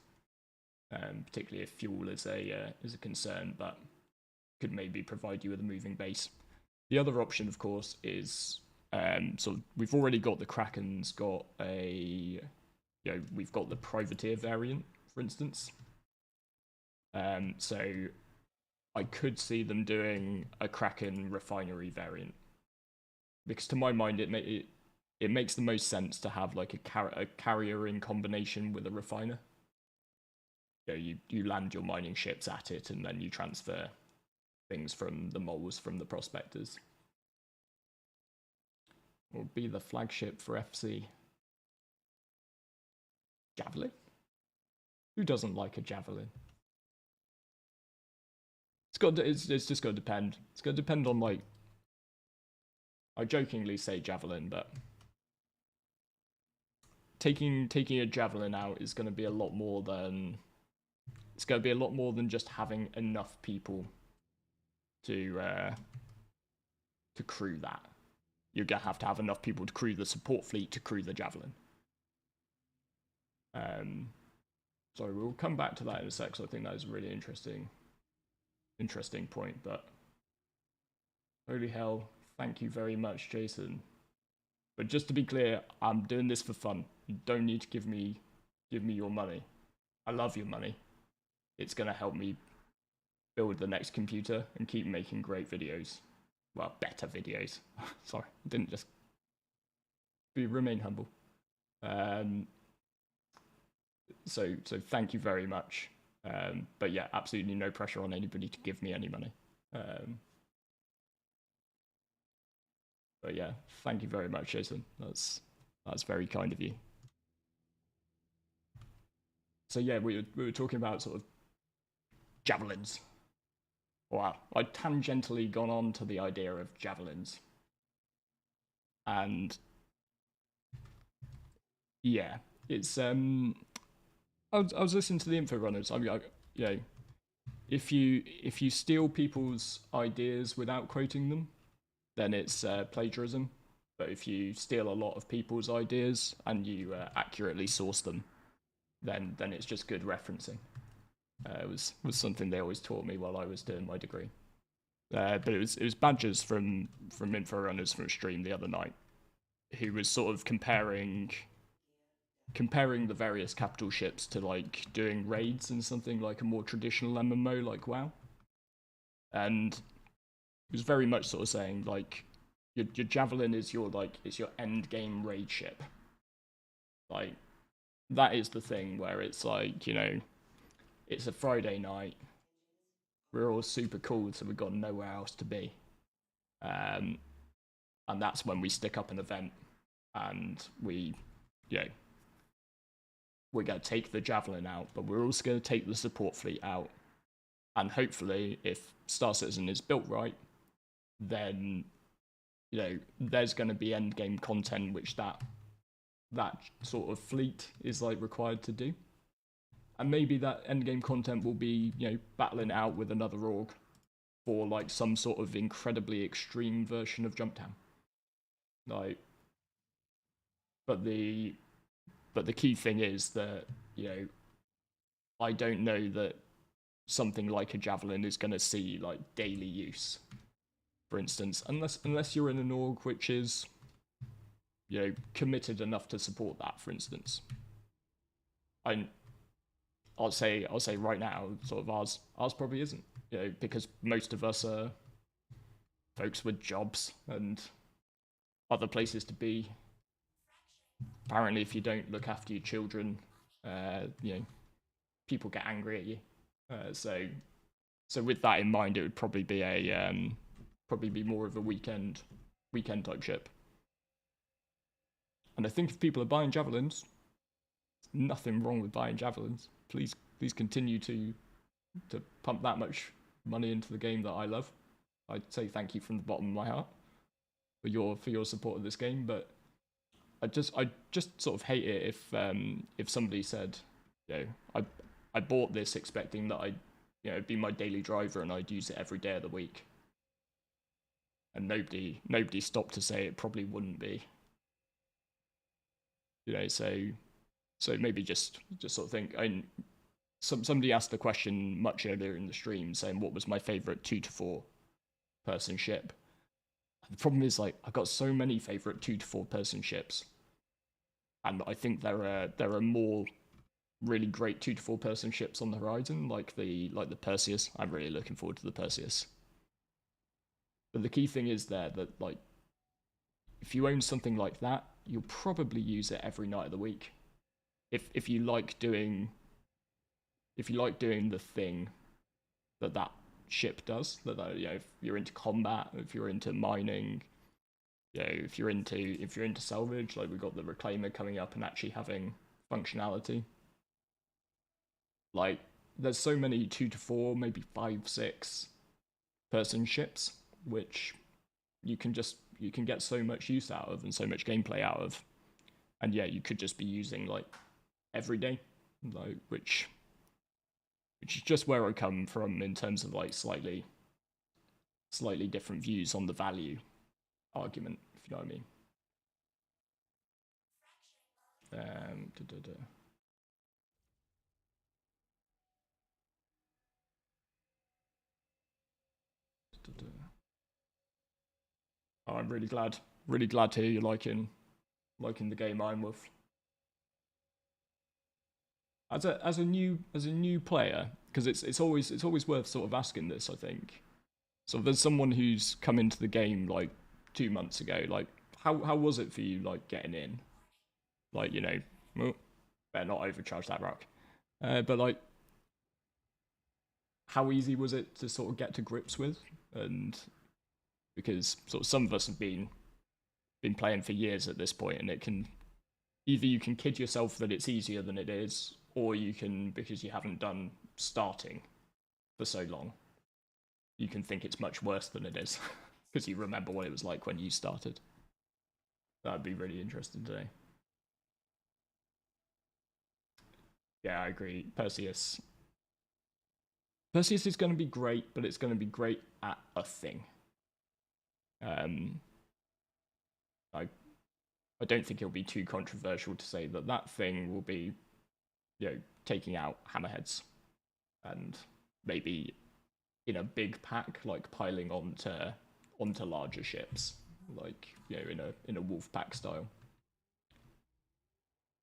particularly if fuel is a concern, but could maybe provide you with a moving base. The other option, of course, is so we've already got the Kraken's got we've got the privateer variant, for instance. So I could see them doing a Kraken refinery variant, because to my mind it makes the most sense to have like a carrier in combination with a refiner. You land your mining ships at it, and then you transfer things from the moles from the prospectors. Will be the flagship for FC. Javelin? Who doesn't like a javelin? It's just got to depend. It's got to depend on like I jokingly say javelin, but taking a javelin out is going to be a lot more than just having enough people to crew that. You're gonna have to have enough people to crew the support fleet to crew the javelin. So we'll come back to that in a sec. So I think that is a really interesting point. But holy hell, thank you very much, Jason. But just to be clear, I'm doing this for fun. You don't need to give me your money. I love your money. It's gonna help me build the next computer and keep making great videos. Well, better videos. Sorry, didn't just remain humble. So thank you very much. But yeah, absolutely no pressure on anybody to give me any money. But yeah, thank you very much, Jason. That's very kind of you. So yeah, we were talking about sort of javelins. Wow, I'd tangentially gone on to the idea of javelins. And yeah, it's I was listening to the info runners. I mean, if you steal people's ideas without quoting them, then it's plagiarism. But if you steal a lot of people's ideas and you accurately source them, then it's just good referencing. It was something they always taught me while I was doing my degree. But it was Badgers from Info Runners from a stream the other night, who was sort of comparing the various capital ships to like doing raids and something like a more traditional MMO like WoW. And it was very much sort of saying like your javelin is your end game raid ship. Like that is the thing where it's like, it's a Friday night, we're all super cool, so we've got nowhere else to be. And that's when we stick up an event and we're going to take the javelin out, but we're also going to take the support fleet out. And hopefully, if Star Citizen is built right, then there's going to be end game content which that sort of fleet is like required to do. And maybe that end game content will be battling out with another org for like some sort of incredibly extreme version of Jumptown. Like, but the key thing is that I don't know that something like a javelin is going to see like daily use, for instance, unless you're in an org which is committed enough to support that, for instance. I'll say right now, sort of ours probably isn't, because most of us are folks with jobs and other places to be. Apparently, if you don't look after your children, people get angry at you. So with that in mind, it would probably be more of a weekend type ship. And I think if people are buying javelins, there's nothing wrong with buying javelins. Please continue to pump that much money into the game that I love. I'd say thank you from the bottom of my heart for your support of this game. But I just sort of hate it if somebody said, I bought this expecting that it'd be my daily driver and I'd use it every day of the week, and nobody stopped to say it probably wouldn't be. So maybe just sort of think. Somebody asked the question much earlier in the stream saying what was my favorite 2 to 4 person ship. The problem is, like, I've got so many favorite 2 to 4 person ships, and I think there are more really great 2 to 4 person ships on the horizon, like the Perseus. I'm really looking forward to the Perseus. But the key thing is there that, like, if you own something like that, you'll probably use it every night of the week. If you like doing the thing that ship does, that if you're into combat, if you're into mining, if you're into salvage, like we've got the Reclaimer coming up and actually having functionality. Like, there's so many 2 to 4, maybe 5, 6 person ships which you can just you can get so much use out of and so much gameplay out of. And yeah, you could just be using like every day, like which is just where I come from in terms of like slightly different views on the value argument, if you know what I mean. Da, da, da. Da, da. Oh, I'm really glad to hear you're liking the game I'm with. As a new player, because it's always worth sort of asking this, I think. So if there's someone who's come into the game like 2 months ago, like how was it for you like getting in? Like, you know, well, better not overcharge that rock. But like, how easy was it to sort of get to grips with? And because sort of some of us have been playing for years at this point, and it can either you can kid yourself that it's easier than it is, or you can, because you haven't done starting for so long, you can think it's much worse than it is because you remember what it was like when you started. That'd be really interesting today. Yeah, I agree. Perseus is going to be great, but it's going to be great at a thing. I don't think it'll be too controversial to say that that thing will be, you know, taking out hammerheads, and maybe in a big pack, like piling onto larger ships, like, you know, in a wolf pack style.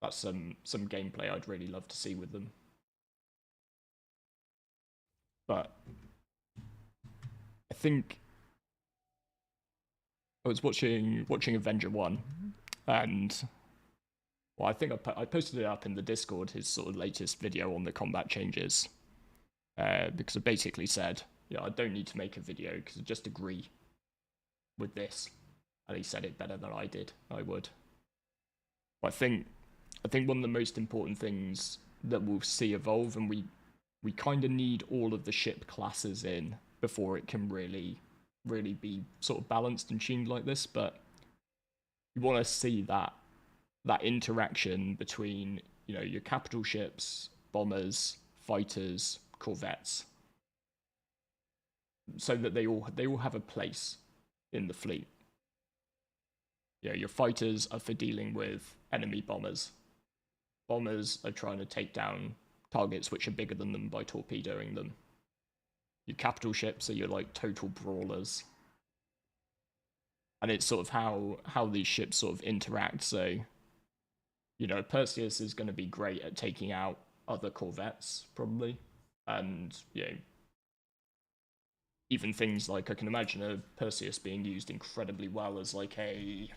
That's some gameplay I'd really love to see with them. But I think I was watching Avenger 1, and well, I think I posted it up in the Discord, his sort of latest video on the combat changes, because I basically said, yeah, I don't need to make a video because I just agree with this, and he said it better than I would. But I think one of the most important things that we'll see evolve, and we kind of need all of the ship classes in before it can really be sort of balanced and tuned like this, but you want to see that interaction between, you know, your capital ships, bombers, fighters, corvettes, so that they all have a place in the fleet. You know, your fighters are for dealing with enemy bombers. Bombers are trying to take down targets which are bigger than them by torpedoing them. Your capital ships are your like total brawlers. And it's sort of how these ships sort of interact. So, you know, Perseus is going to be great at taking out other corvettes, probably. And, you know, even things like, I can imagine a Perseus being used incredibly well as like a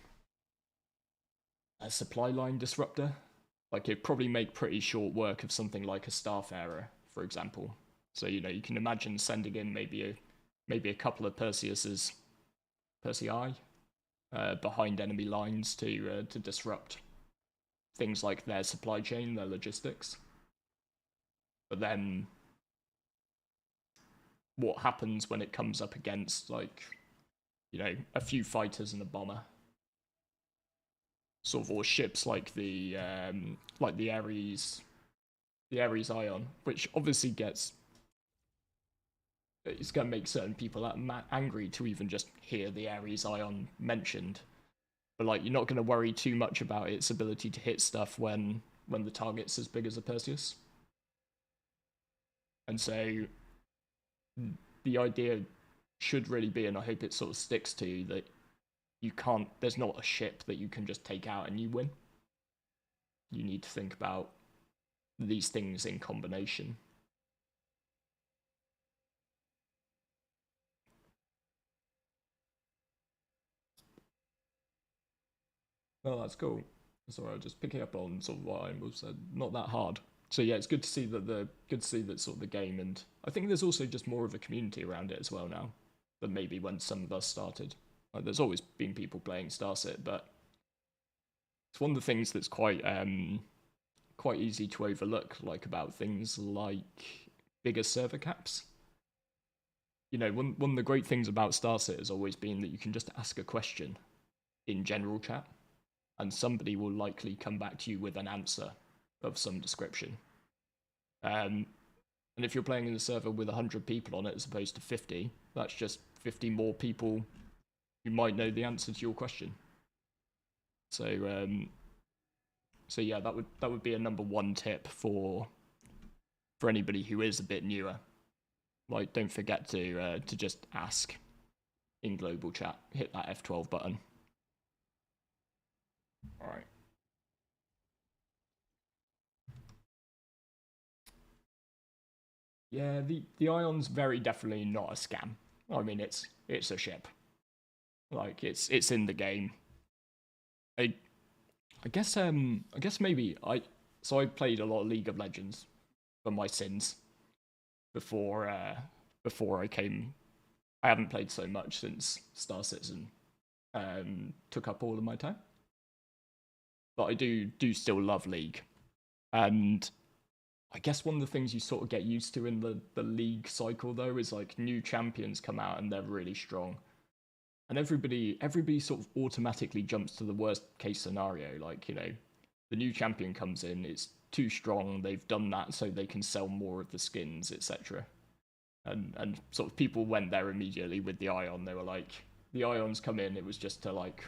supply line disruptor. Like, it'd probably make pretty short work of something like a Starfarer, for example. So, you know, you can imagine sending in maybe a couple of Persei behind enemy lines to disrupt things like their supply chain, their logistics. But then what happens when it comes up against, like, you know, a few fighters and a bomber? Sort of, or ships like the Ares Ion, which obviously it's going to make certain people angry to even just hear the Ares Ion mentioned. But like, you're not going to worry too much about its ability to hit stuff when the target's as big as a Perseus. And so the idea should really be, and I hope it sort of sticks to, that there's not a ship that you can just take out and you win. You need to think about these things in combination. Oh, that's cool. Sorry, just picking up on sort of what I was said. Not that hard. So yeah, it's good to see that sort of the game, and I think there's also just more of a community around it as well now than maybe when some of us started. Like, there's always been people playing Starset, but it's one of the things that's quite easy to overlook, like about things like bigger server caps. You know, one of the great things about Starset has always been that you can just ask a question in general chat, and somebody will likely come back to you with an answer of some description. And if you're playing in a server with 100 people on it as opposed to 50, that's just 50 more people who might know the answer to your question. So, so yeah, that would be a number one tip for anybody who is a bit newer. Like, don't forget to just ask in global chat. Hit that F12 button. All right. Yeah, the Ion's very definitely not a scam. I mean, it's a ship. Like, it's in the game. I guess maybe I played a lot of League of Legends for my sins before I came. I haven't played so much since Star Citizen took up all of my time, but I do still love League. And I guess one of the things you sort of get used to in the League cycle though is like new champions come out and they're really strong, and everybody sort of automatically jumps to the worst case scenario. Like, you know, the new champion comes in, it's too strong, they've done that so they can sell more of the skins, etc. And sort of people went there immediately with the Ion. They were like, the Ions come in, it was just to like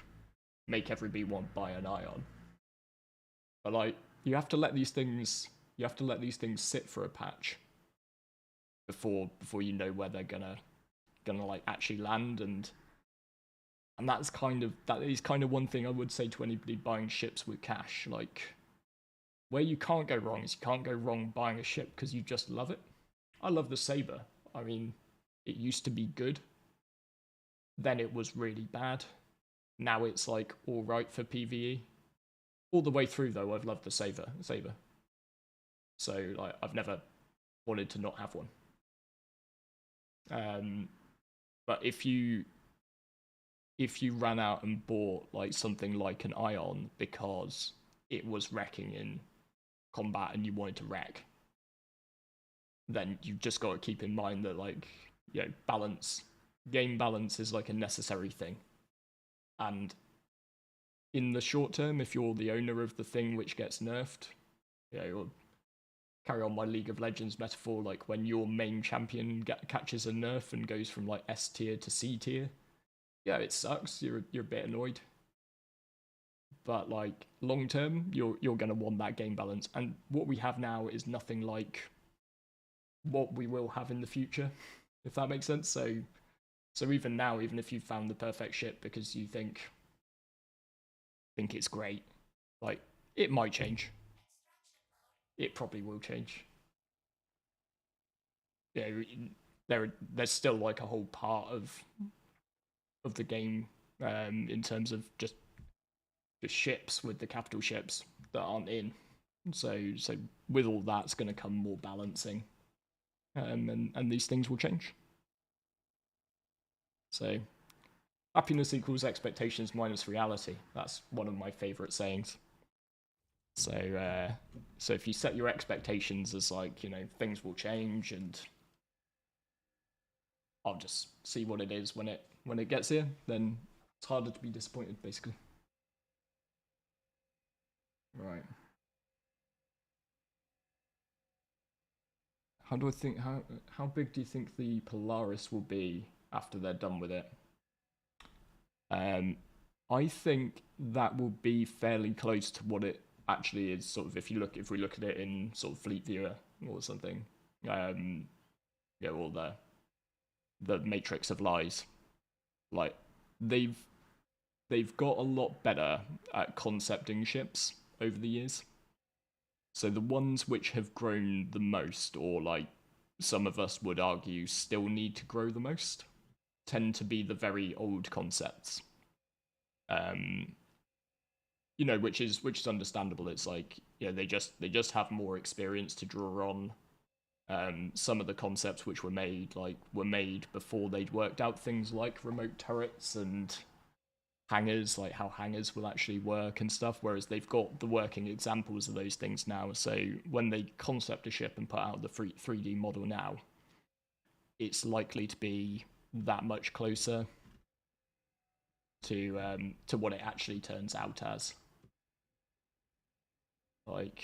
make everybody want to buy an Ion. But like, you have to let these things sit for a patch before you know where they're gonna like actually land. And that is kind of one thing I would say to anybody buying ships with cash. Like, where you can't go wrong is you can't go wrong buying a ship because you just love it. I love the Saber. I mean, it used to be good, then it was really bad, now it's like all right for PvE. All the way through though, I've loved the Saber. So like, I've never wanted to not have one. But if you ran out and bought like something like an Ion because it was wrecking in combat and you wanted to wreck, then you've just got to keep in mind that, like, you know, game balance is like a necessary thing. And in the short term, if you're the owner of the thing which gets nerfed, you know, carry on my League of Legends metaphor, like when your main champion catches a nerf and goes from like S tier to C tier, yeah, it sucks. You're a bit annoyed. But like long term, you're gonna want that game balance. And what we have now is nothing like what we will have in the future, if that makes sense. So even now, even if you found the perfect ship because you think it's great, like, it might change. It probably will change. Yeah, there's still like a whole part of the game in terms of just ships, with the capital ships, that aren't in. So with all that's going to come more balancing, and these things will change. So happiness equals expectations minus reality. That's one of my favorite sayings. So so if you set your expectations as like, you know, things will change and I'll just see what it is when it gets here, then it's harder to be disappointed, basically. Right. How big do you think the Polaris will be after they're done with it? I think that will be fairly close to what it actually is. Sort of, if we look at it in sort of Fleet Viewer or something, yeah, or the Matrix of Lies. Like, they've got a lot better at concepting ships over the years. So the ones which have grown the most, or like some of us would argue still need to grow the most, tend to be the very old concepts. You know, which is understandable. It's like, yeah, they just have more experience to draw on. Some of the concepts which were made before they'd worked out things like remote turrets and hangars, like how hangars will actually work and stuff, whereas they've got the working examples of those things now. So when they concept a ship and put out the 3D model now, it's likely to be that much closer. to what it actually turns out as. Like,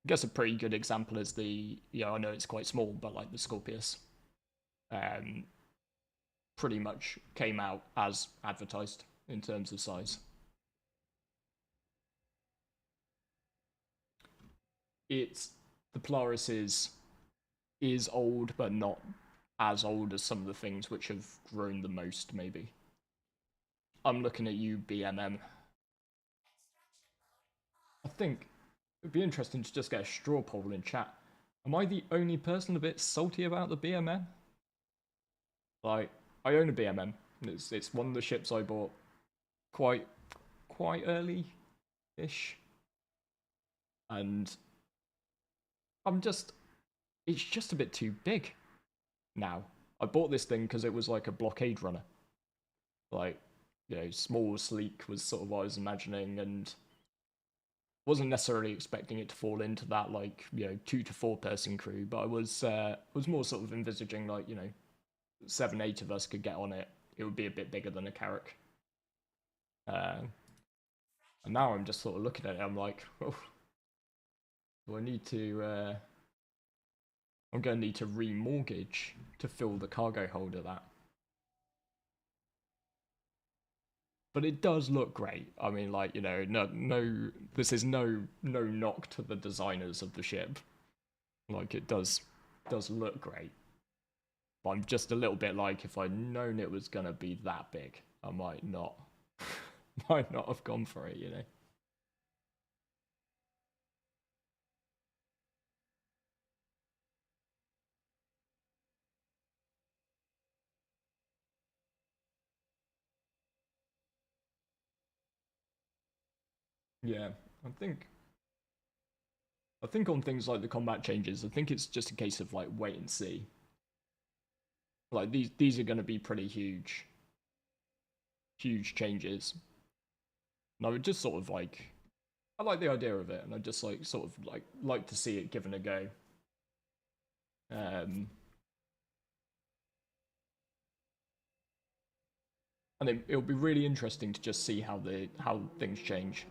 I guess a pretty good example is the, I know it's quite small, but like the Scorpius, um, pretty much came out as advertised in terms of size. It's the Polaris is old, but not as old as some of the things which have grown the most, maybe. I'm looking at you, BMM. I think it'd be interesting to just get a straw poll in chat. Am I the only person a bit salty about the BMM? Like, I own a BMM. It's one of the ships I bought quite early-ish. And it's just a bit too big now. I bought this thing because it was like a blockade runner. Like, small, sleek was sort of what I was imagining, and wasn't necessarily expecting it to fall into that, like, 2 to 4 person crew, but I was more sort of envisaging, like, 7, 8 of us could get on it. It would be a bit bigger than a Carrack. And now I'm just sort of looking at it, I'm like, oh, do I need to, I'm going to need to remortgage to fill the cargo hold of that. But it does look great. I mean, like, no, this is no knock to the designers of the ship. Like, it does look great. But I'm just a little bit like, if I'd known it was gonna be that big, I might not have gone for it, Yeah, I think on things like the combat changes, I think it's just a case of like wait and see. Like these are going to be pretty huge changes. And I would just sort of like, I like the idea of it, and I just like sort of like to see it given a go. And it'll be really interesting to just see how things change.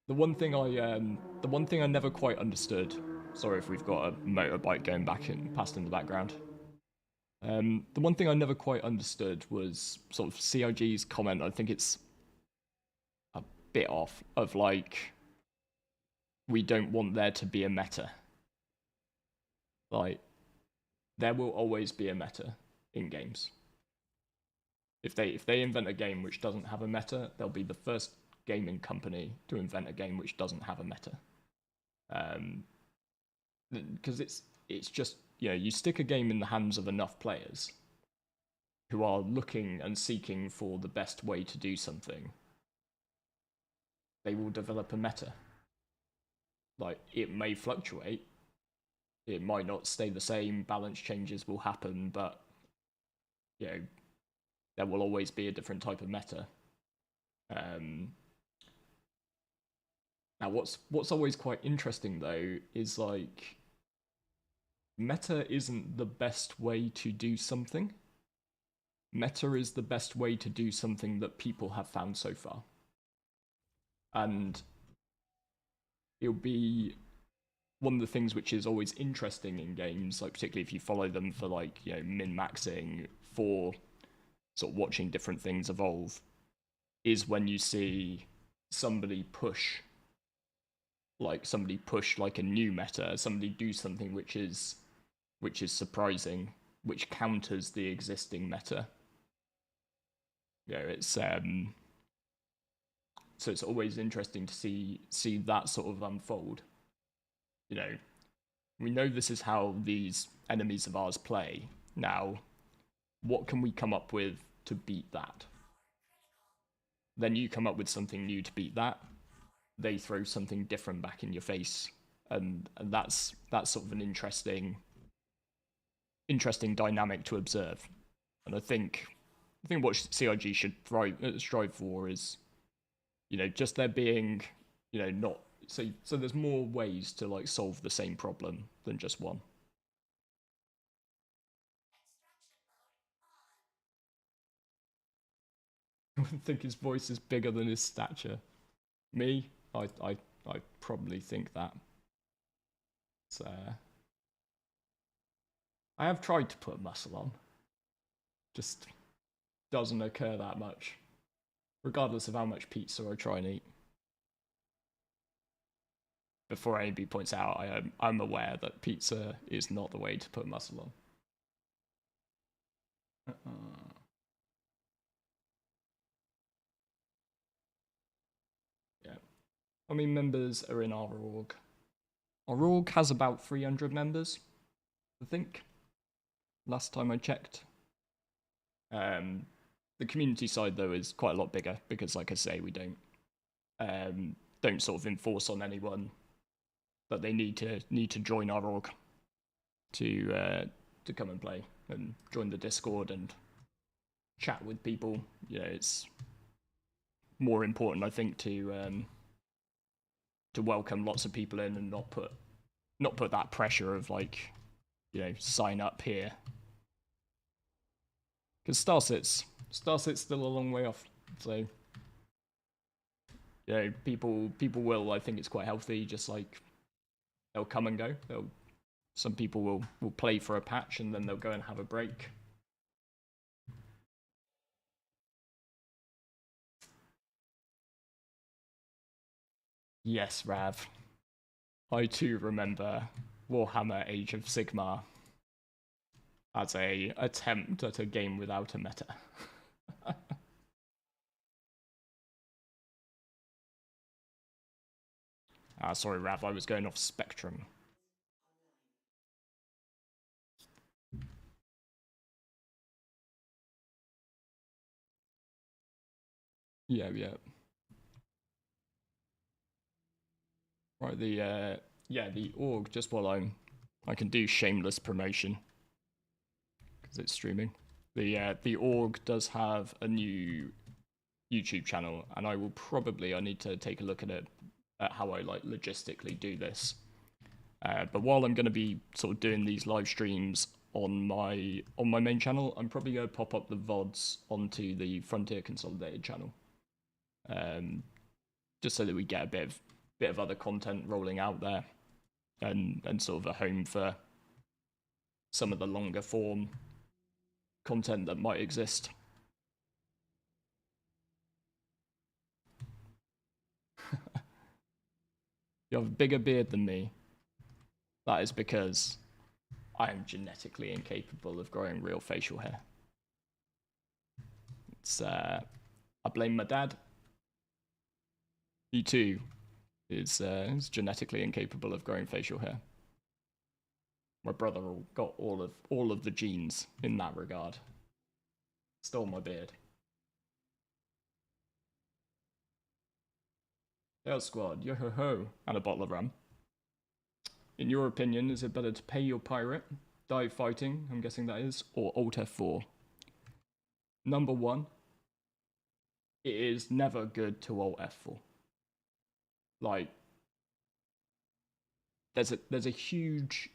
The one thing I never quite understood. Sorry if we've got a motorbike going back and past in the background. The one thing I never quite understood was sort of CIG's comment. I think it's a bit off of like, we don't want there to be a meta. Like, there will always be a meta in games. If they invent a game which doesn't have a meta, they'll be the first gaming company to invent a game which doesn't have a meta. Because it's just, you stick a game in the hands of enough players who are looking and seeking for the best way to do something, they will develop a meta. Like, it may fluctuate, it might not stay the same, balance changes will happen, but there will always be a different type of meta. Now, what's always quite interesting though is like, meta isn't the best way to do something. Meta is the best way to do something that people have found so far. And it'll be one of the things which is always interesting in games, like particularly if you follow them for like, min-maxing, for sort of watching different things evolve, is when you see somebody push like a new meta, somebody do something which is surprising, which counters the existing meta. It's so it's always interesting to see that sort of unfold. We know this is how these enemies of ours play. Now, what can we come up with to beat that? Then you come up with something new to beat that. They throw something different back in your face, and that's sort of an interesting dynamic to observe. And I think what CIG should strive for is, just there being, not so there's more ways to like solve the same problem than just one. would think his voice is bigger than his stature. Me, I probably think that. So I have tried to put muscle on, just doesn't occur that much, regardless of how much pizza I try and eat. Before anybody points out, I'm aware that pizza is not the way to put muscle on. Yeah. How many members are in our org? Our org has about 300 members, I think. Last time I checked. The community side though is quite a lot bigger because, like I say, we don't sort of enforce on anyone that they need to join our org to come and play and join the Discord and chat with people. You know, it's more important, I think, to welcome lots of people in and not put that pressure of, like, you know, sign up here. Because Starset's still a long way off, so you know, people will, I think it's quite healthy, just like they'll come and go. Some people will play for a patch and then they'll go and have a break. Yes, Rav. I too remember Warhammer Age of Sigmar as a attempt at a game without a meta. Sorry, Rav, I was going off Spectrum. Yeah. Right, the org, just while I can do shameless promotion because it's streaming. The org does have a new YouTube channel, and I need to take a look at it, at how I like logistically do this. But while I'm going to be sort of doing these live streams on my main channel, I'm probably going to pop up the VODs onto the Frontier Consolidated channel, just so that we get a bit of other content rolling out there, and sort of a home for some of the longer form content that might exist. You have a bigger beard than me. That is because I am genetically incapable of growing real facial hair. It's I blame my dad. He too is genetically incapable of growing facial hair. My brother got all of the genes in that regard. Stole my beard. Hell Squad, yo ho ho, and a bottle of rum. In your opinion, is it better to pay your pirate, dive fighting, I'm guessing that is, or Alt F4? Number one, it is never good to Alt F4. Like, there's a huge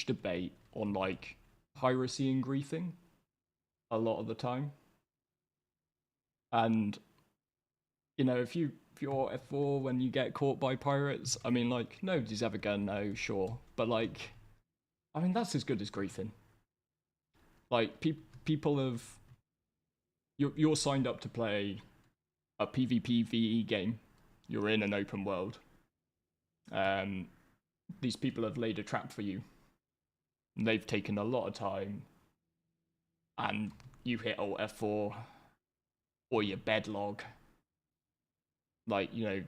debate on, like, piracy and griefing a lot of the time. And, you know, if you're F4 when you get caught by pirates, I mean, like, nobody's ever gonna know, sure. But, like, I mean, that's as good as griefing. Like, people have... You're signed up to play a PvP VE game. You're in an open world. These people have laid a trap for you. And they've taken a lot of time. And you hit Alt F4 or your bed log. Like, you know,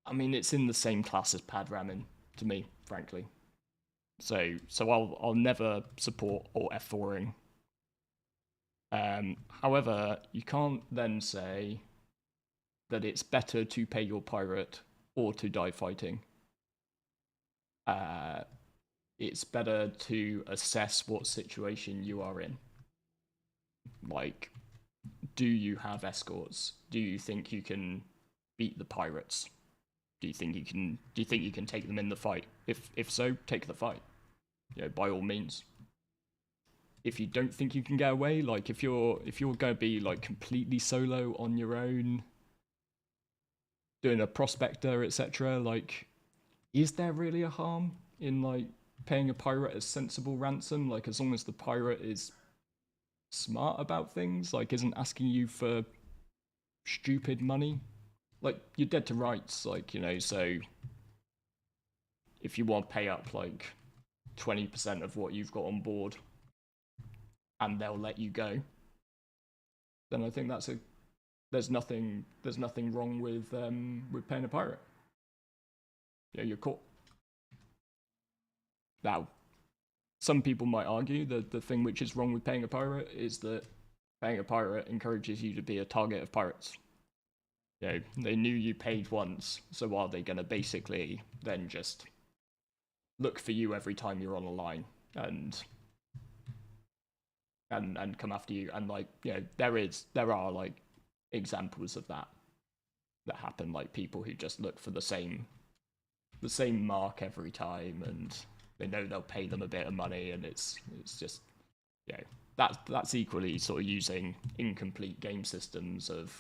I mean, it's in the same class as pad ramming to me, frankly. So I'll never support Alt F4ing. However, you can't then say that it's better to pay your pirate or to die fighting. It's better to assess what situation you are in. Like, do you have escorts? Do you think you can beat the pirates? Do you think you can take them in the fight? If so, take the fight. You know, by all means. if you don't think you can get away, like if you're going to be like completely solo on your own, doing a prospector, etc., like, is there really a harm in like paying a pirate a sensible ransom? Like, as long as the pirate is smart about things, like isn't asking you for stupid money. Like, you're dead to rights, like, so if you want to pay up like 20% of what you've got on board and they'll let you go, then I think there's nothing wrong with paying a pirate. Yeah, you're caught. Now, some people might argue that the thing which is wrong with paying a pirate is that paying a pirate encourages you to be a target of pirates. They knew you paid once, so are they going to basically then just look for you every time you're on a line and come after you? And like, there are like examples of that happen, like people who just look for the same mark every time, and they know they'll pay them a bit of money, and it's just, that's equally sort of using incomplete game systems of,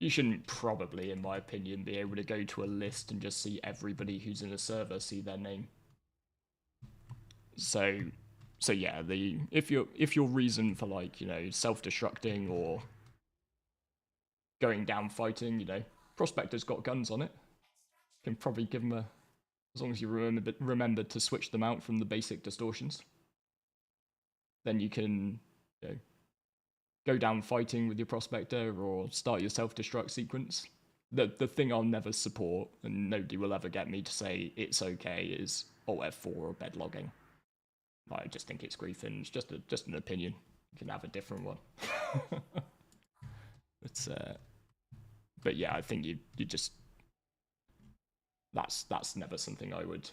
you shouldn't probably, in my opinion, be able to go to a list and just see everybody who's in a server see their name. So yeah, if your reason for like, self-destructing or going down fighting, Prospector's got guns on it. Can probably give them as long as you remember to switch them out from the basic distortions, then you can, go down fighting with your Prospector or start your self-destruct sequence. The thing I'll never support, and nobody will ever get me to say it's okay, is Alt F4 or bed logging. I just think it's griefing. It's just an opinion. You can have a different one. But yeah, I think you just, that's never something I would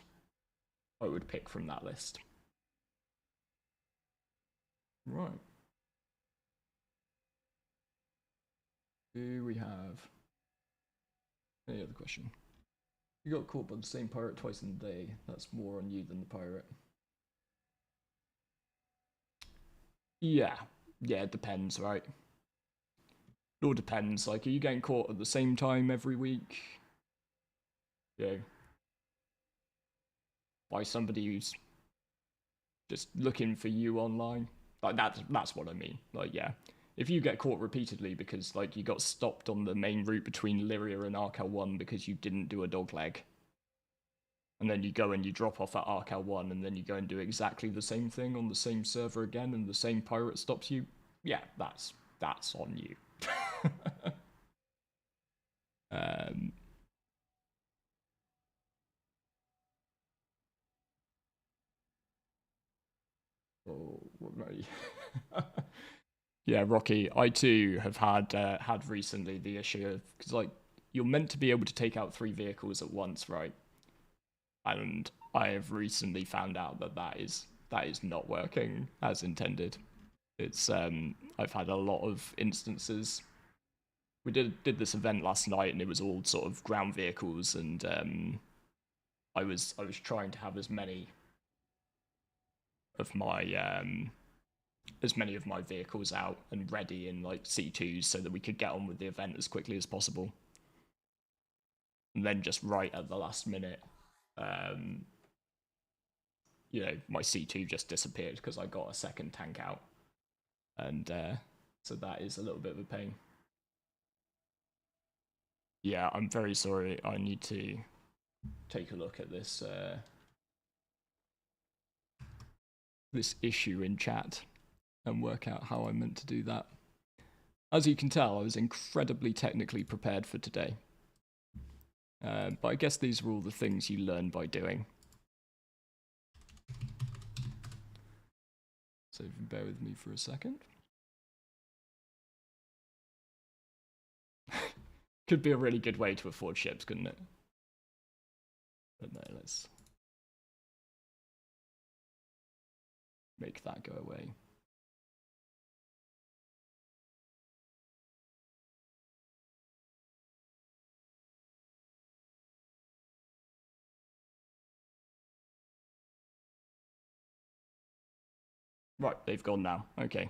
pick from that list. Right. Do we have any other question? You got caught by the same pirate twice in a day. That's more on you than the pirate. Yeah, it depends, right? It all depends. Like, are you getting caught at the same time every week? By somebody who's just looking for you online? Like, that's what I mean. Like, yeah. If you get caught repeatedly because, like, you got stopped on the main route between Lyria and Arcal 1 because you didn't do a dogleg, and then you go and you drop off at Arcal 1, and then you go and do exactly the same thing on the same server again, and the same pirate stops you, yeah, that's on you. Oh, what about you? Yeah, Rocky, I too have had recently the issue of, because like, you're meant to be able to take out 3 vehicles at once, right? And I have recently found out that is not working as intended. It's I've had a lot of instances. We did this event last night, and it was all sort of ground vehicles, and I was trying to have as many of my vehicles out and ready in like C2s so that we could get on with the event as quickly as possible. And then just right at the last minute, my C2 just disappeared because I got a second tank out. And so that is a little bit of a pain. Yeah, I'm very sorry. I need to take a look at this this issue in chat and work out how I meant to do that. As you can tell, I was incredibly technically prepared for today. But I guess these are all the things you learn by doing. So if you bear with me for a second. Could be a really good way to afford ships, couldn't it? But no, let's make that go away. Right, they've gone now. Okay.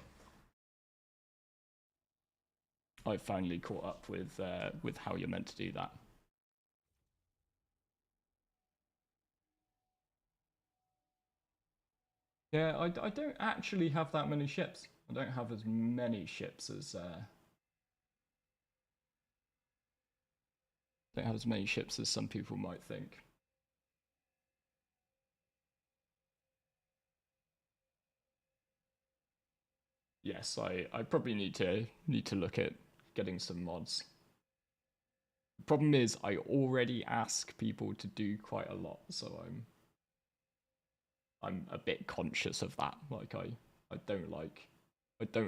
I've finally caught up with how you're meant to do that. Yeah, I don't actually have that many ships. I don't have as many ships as don't have as many ships as some people might think. Yes, I probably need to look at getting some mods. The problem is I already ask people to do quite a lot, so I'm a bit conscious of that. Like I don't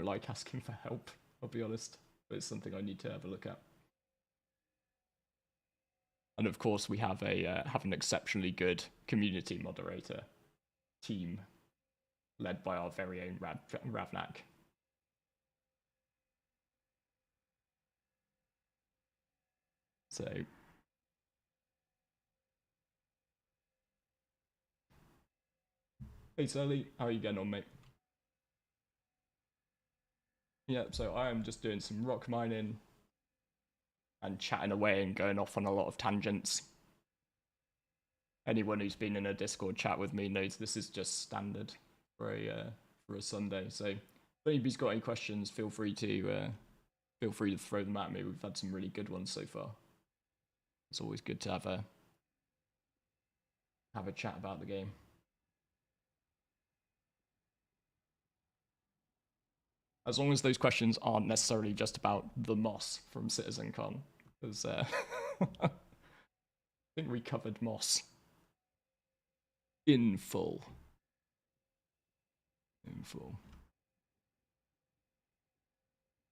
like asking for help, I'll be honest. But it's something I need to have a look at. And of course we have an exceptionally good community moderator team led by our very own Ravnak. So hey Sully, how are you getting on, mate? Yeah, so I am just doing some rock mining and chatting away and going off on a lot of tangents. Anyone who's been in a Discord chat with me knows this is just standard for a Sunday. So if anybody's got any questions, feel free to throw them at me. We've had some really good ones so far. It's always good to have a chat about the game. As long as those questions aren't necessarily just about the Moss from CitizenCon, because I think we covered Moss in full. In full.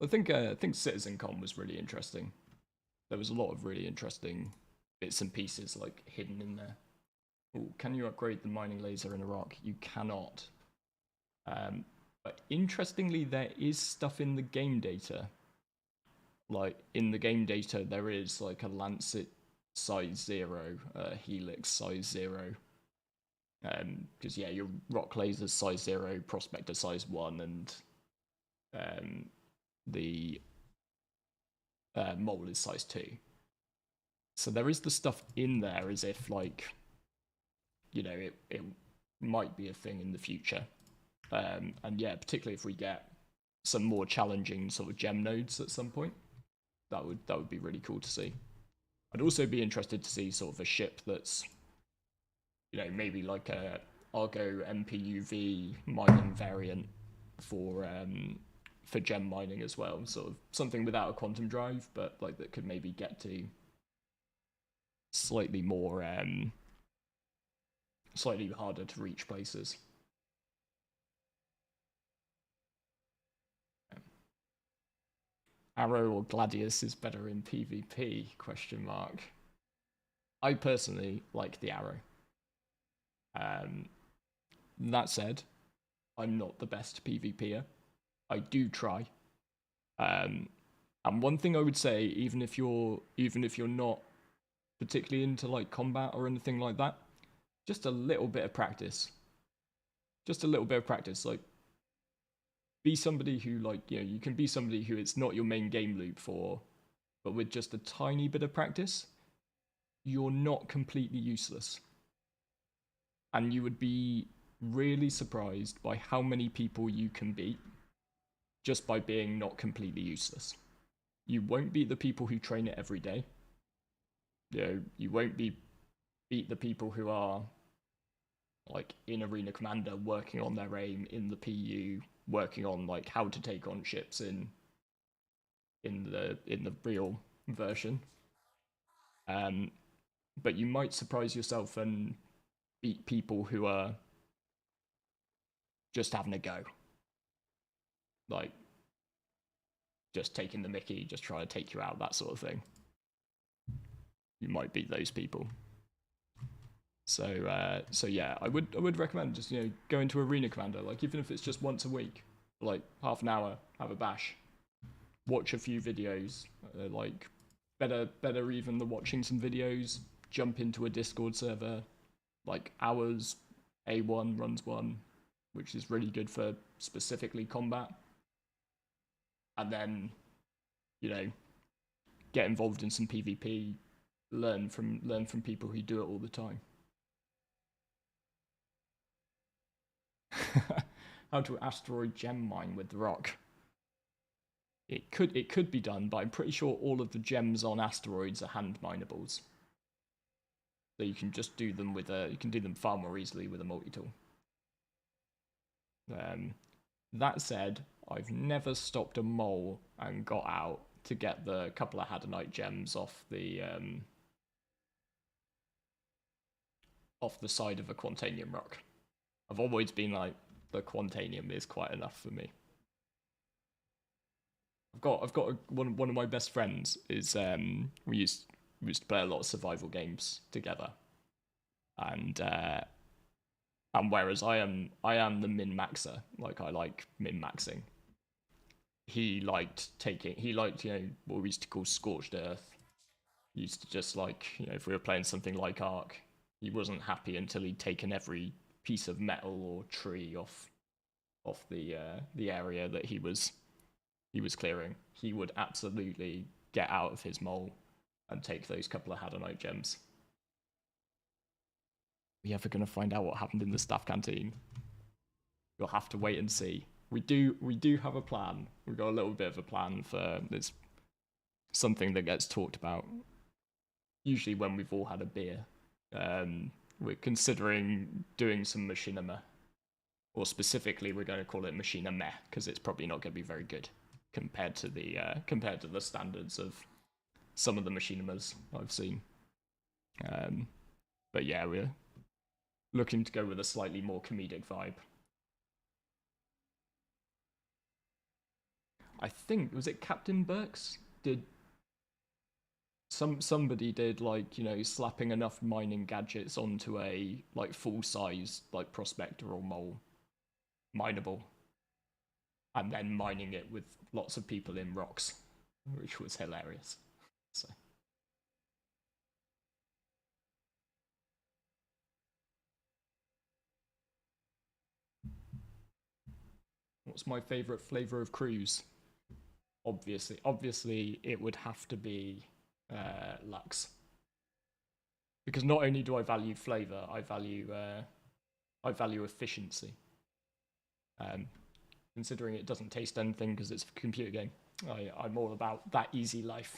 I think CitizenCon was really interesting. There was a lot of really interesting bits and pieces like hidden in there. Ooh, can you upgrade the mining laser in Iraq? You cannot. But interestingly, there is stuff in the game data. Like in the game data, there is like a Lancet size 0, Helix size 0. Because yeah, your rock lasers size 0, prospector size 1, and the mole is size 2. So there is the stuff in there as if like, you know, it might be a thing in the future. And yeah, particularly if we get some more challenging sort of gem nodes at some point, that would be really cool to see. I'd also be interested to see sort of a ship that's, you know, maybe like a Argo MPUV mining variant for gem mining as well, sort of something without a quantum drive, but like that could maybe get to slightly more slightly harder to reach places. Arrow or Gladius is better in PvP? ? I personally like the Arrow. That said, I'm not the best PvPer. I do try. And one thing I would say, even if you're not particularly into like combat or anything like that, just a little bit of practice. Just a little bit of practice. Like, be somebody who, like, you know, you can be somebody who it's not your main game loop for, but with just a tiny bit of practice, you're not completely useless. And you would be really surprised by how many people you can beat just by being not completely useless. You won't beat the people who train it every day. You know, you won't beat the people who are like in Arena Commander working on their aim in the PU, working on like how to take on ships in the real version. But you might surprise yourself and beat people who are just having a go. Like, just taking the mickey, just trying to take you out, that sort of thing. You might beat those people. So yeah, I would recommend just, you know, go into Arena Commander, like even if it's just once a week, like half an hour, have a bash, watch a few videos, like better even than watching some videos, jump into a Discord server, like hours, A1 runs 1, which is really good for specifically combat. And then, you know, get involved in some PvP, learn from people who do it all the time. How to asteroid gem mine with the rock. It could be done, but I'm pretty sure all of the gems on asteroids are hand minables. So you can just do them you can do them far more easily with a multi-tool. That said, I've never stopped a mole and got out to get the couple of Hadonite gems off the side of a Quantanium rock. I've always been like, the Quantanium is quite enough for me. I've got one of my best friends is we used to play a lot of survival games together, and whereas I am the min-maxer, like I like min-maxing. He liked what we used to call scorched earth. He used to just like, if we were playing something like Ark, he wasn't happy until he'd taken every piece of metal or tree off the area that he was clearing. He would absolutely get out of his mole and take those couple of Hadonite gems. Are we ever going to find out what happened in the staff canteen? You'll have to wait and see. We do have a plan. We've got a little bit of a plan for this. Something that gets talked about usually when we've all had a beer. We're considering doing some machinima. Or specifically, we're going to call it machinima because it's probably not going to be very good compared to the standards of some of the machinimas I've seen. But yeah, we're looking to go with a slightly more comedic vibe. I think, was it Captain Burks? Somebody did, like, slapping enough mining gadgets onto a like full size like prospector or mole mineable, and then mining it with lots of people in rocks, which was hilarious. So what's my favorite flavor of cruise? Obviously it would have to be Lux, because not only do I value flavor, I value efficiency. Considering it doesn't taste anything because it's a computer game, I'm all about that easy life.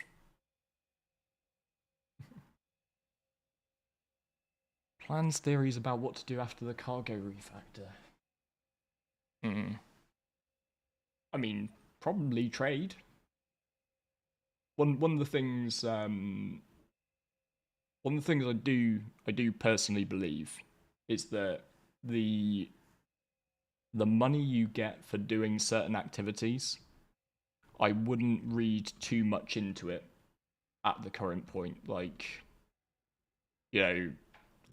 Plans, theories about what to do after the cargo refactor. I mean, probably trade. One of the things I do personally believe is that the money you get for doing certain activities, I wouldn't read too much into it at the current point. Like, I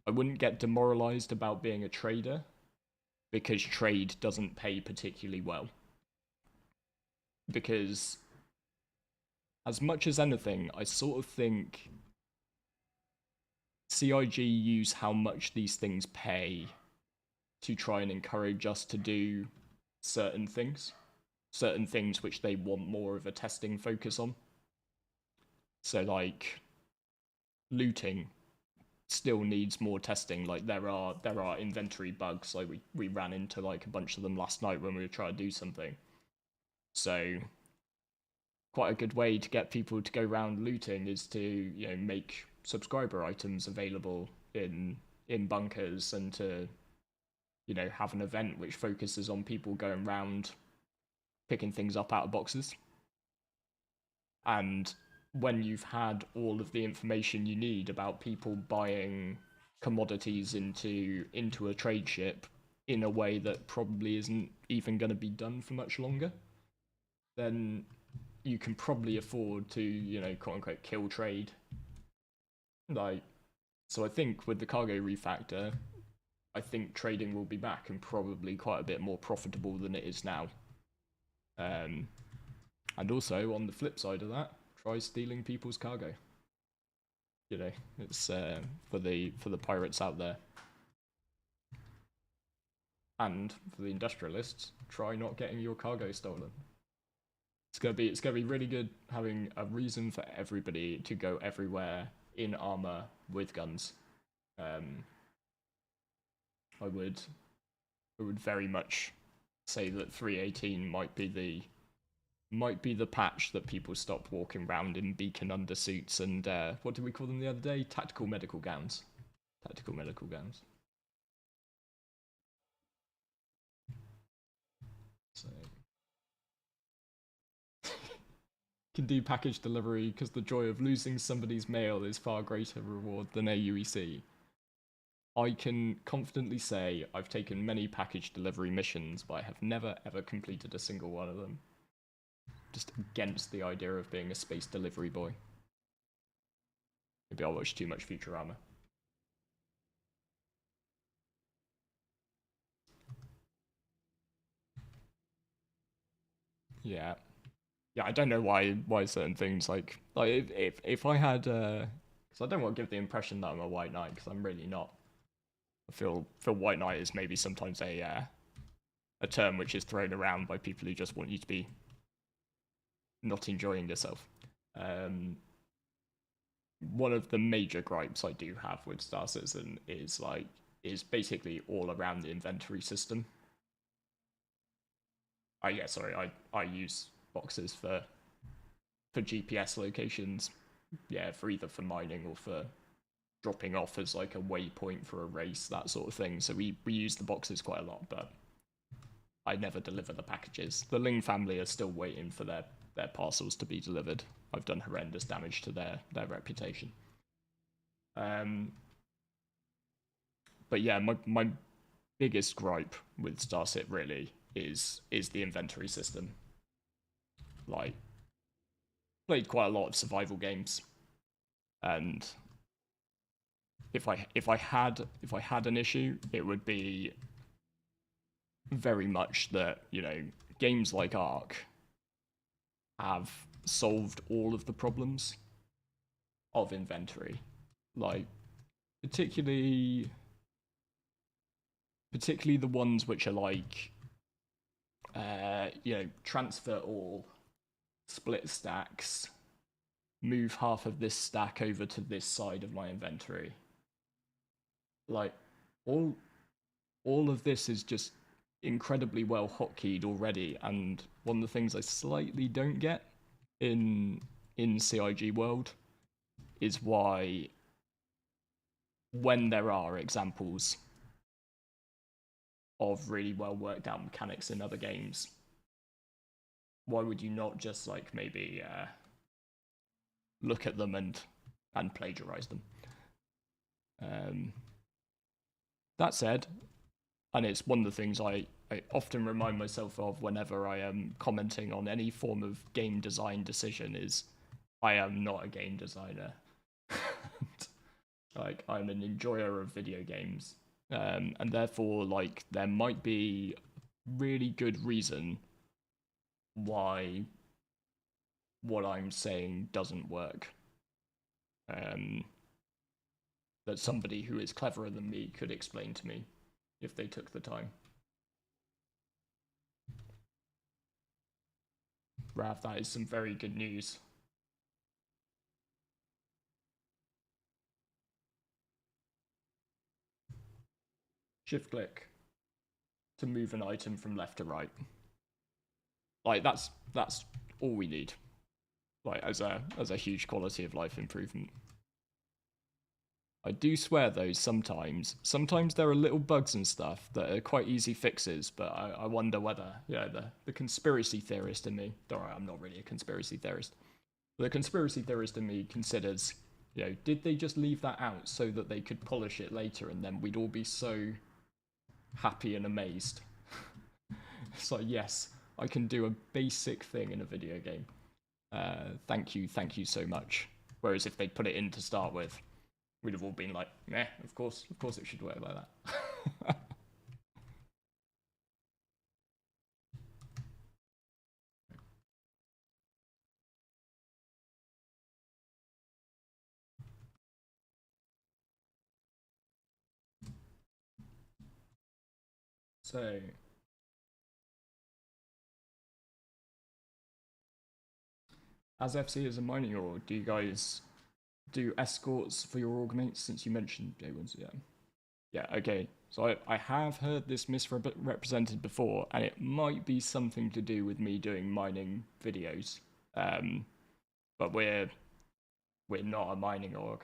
wouldn't get demoralized about being a trader because trade doesn't pay particularly well. Because as much as anything, I sort of think CIG use how much these things pay to try and encourage us to do certain things which they want more of a testing focus on. So like looting still needs more testing. Like there are inventory bugs. Like we ran into like a bunch of them last night when we were trying to do something. So quite a good way to get people to go around looting is to make subscriber items available in bunkers, and to have an event which focuses on people going around picking things up out of boxes. And when you've had all of the information you need about people buying commodities into a trade ship in a way that probably isn't even going to be done for much longer, then you can probably afford to, quote unquote, kill trade. So I think with the cargo refactor, I think trading will be back and probably quite a bit more profitable than it is now. And also, on the flip side of that, try stealing people's cargo. It's for the pirates out there. And for the industrialists, try not getting your cargo stolen. It's gonna be really good having a reason for everybody to go everywhere in armor with guns. Um, I would very much say that 318 might be the patch that people stop walking around in beacon undersuits and what did we call them the other day? Tactical medical gowns. Tactical medical gowns. So can do package delivery because the joy of losing somebody's mail is far greater reward than AUEC. I can confidently say I've taken many package delivery missions, but I have never ever completed a single one of them. Just against the idea of being a space delivery boy. Maybe I watch too much Futurama. Yeah, yeah. I don't know why certain things like if I had because I don't want to give the impression that I'm a white knight because I'm really not. I feel white knight is maybe sometimes a term which is thrown around by people who just want you to be not enjoying yourself. Um, One of the major gripes I do have with Star Citizen is basically all around the inventory system. I use boxes for GPS locations, yeah, for either for mining or for dropping off as like a waypoint for a race, that sort of thing. So we use the boxes quite a lot, but I never deliver the packages. The Ling family are still waiting for their parcels to be delivered. I've done horrendous damage to their reputation. Um, but yeah, my biggest gripe with Starship really is the inventory system. Like, played quite a lot of survival games, and if I had an issue, it would be very much that games like Ark have solved all of the problems of inventory, like particularly particularly the ones which are like transfer all, split stacks, move half of this stack over to this side of my inventory. Like all all of this is just incredibly well hotkeyed already, and one of the things I slightly don't get in CIG world is why when there are examples of really well worked out mechanics in other games, why would you not just like maybe look at them and plagiarize them? Um, that said, and it's one of the things I often remind myself of whenever I am commenting on any form of game design decision is I am not a game designer. Like, I'm an enjoyer of video games, and therefore like there might be really good reason why what I'm saying doesn't work. Um, that somebody who is cleverer than me could explain to me if they took the time. Rav, that is some very good news. Shift click to move an item from left to right. Like that's all we need. Like as a huge quality of life improvement. I do swear though, sometimes there are little bugs and stuff that are quite easy fixes, but I wonder whether, the conspiracy theorist in me, though I'm not really a conspiracy theorist, the conspiracy theorist in me considers, did they just leave that out so that they could polish it later and then we'd all be so happy and amazed? It's like, yes, I can do a basic thing in a video game. Thank you so much. Whereas if they'd put it in to start with, we'd have all been like, meh, of course it should work like that. So, as FC as a mining org, do you guys do escorts for your org mates? Since you mentioned J1s, yeah. Yeah, okay. So I have heard this misrepresented before, and it might be something to do with me doing mining videos. But we're not a mining org.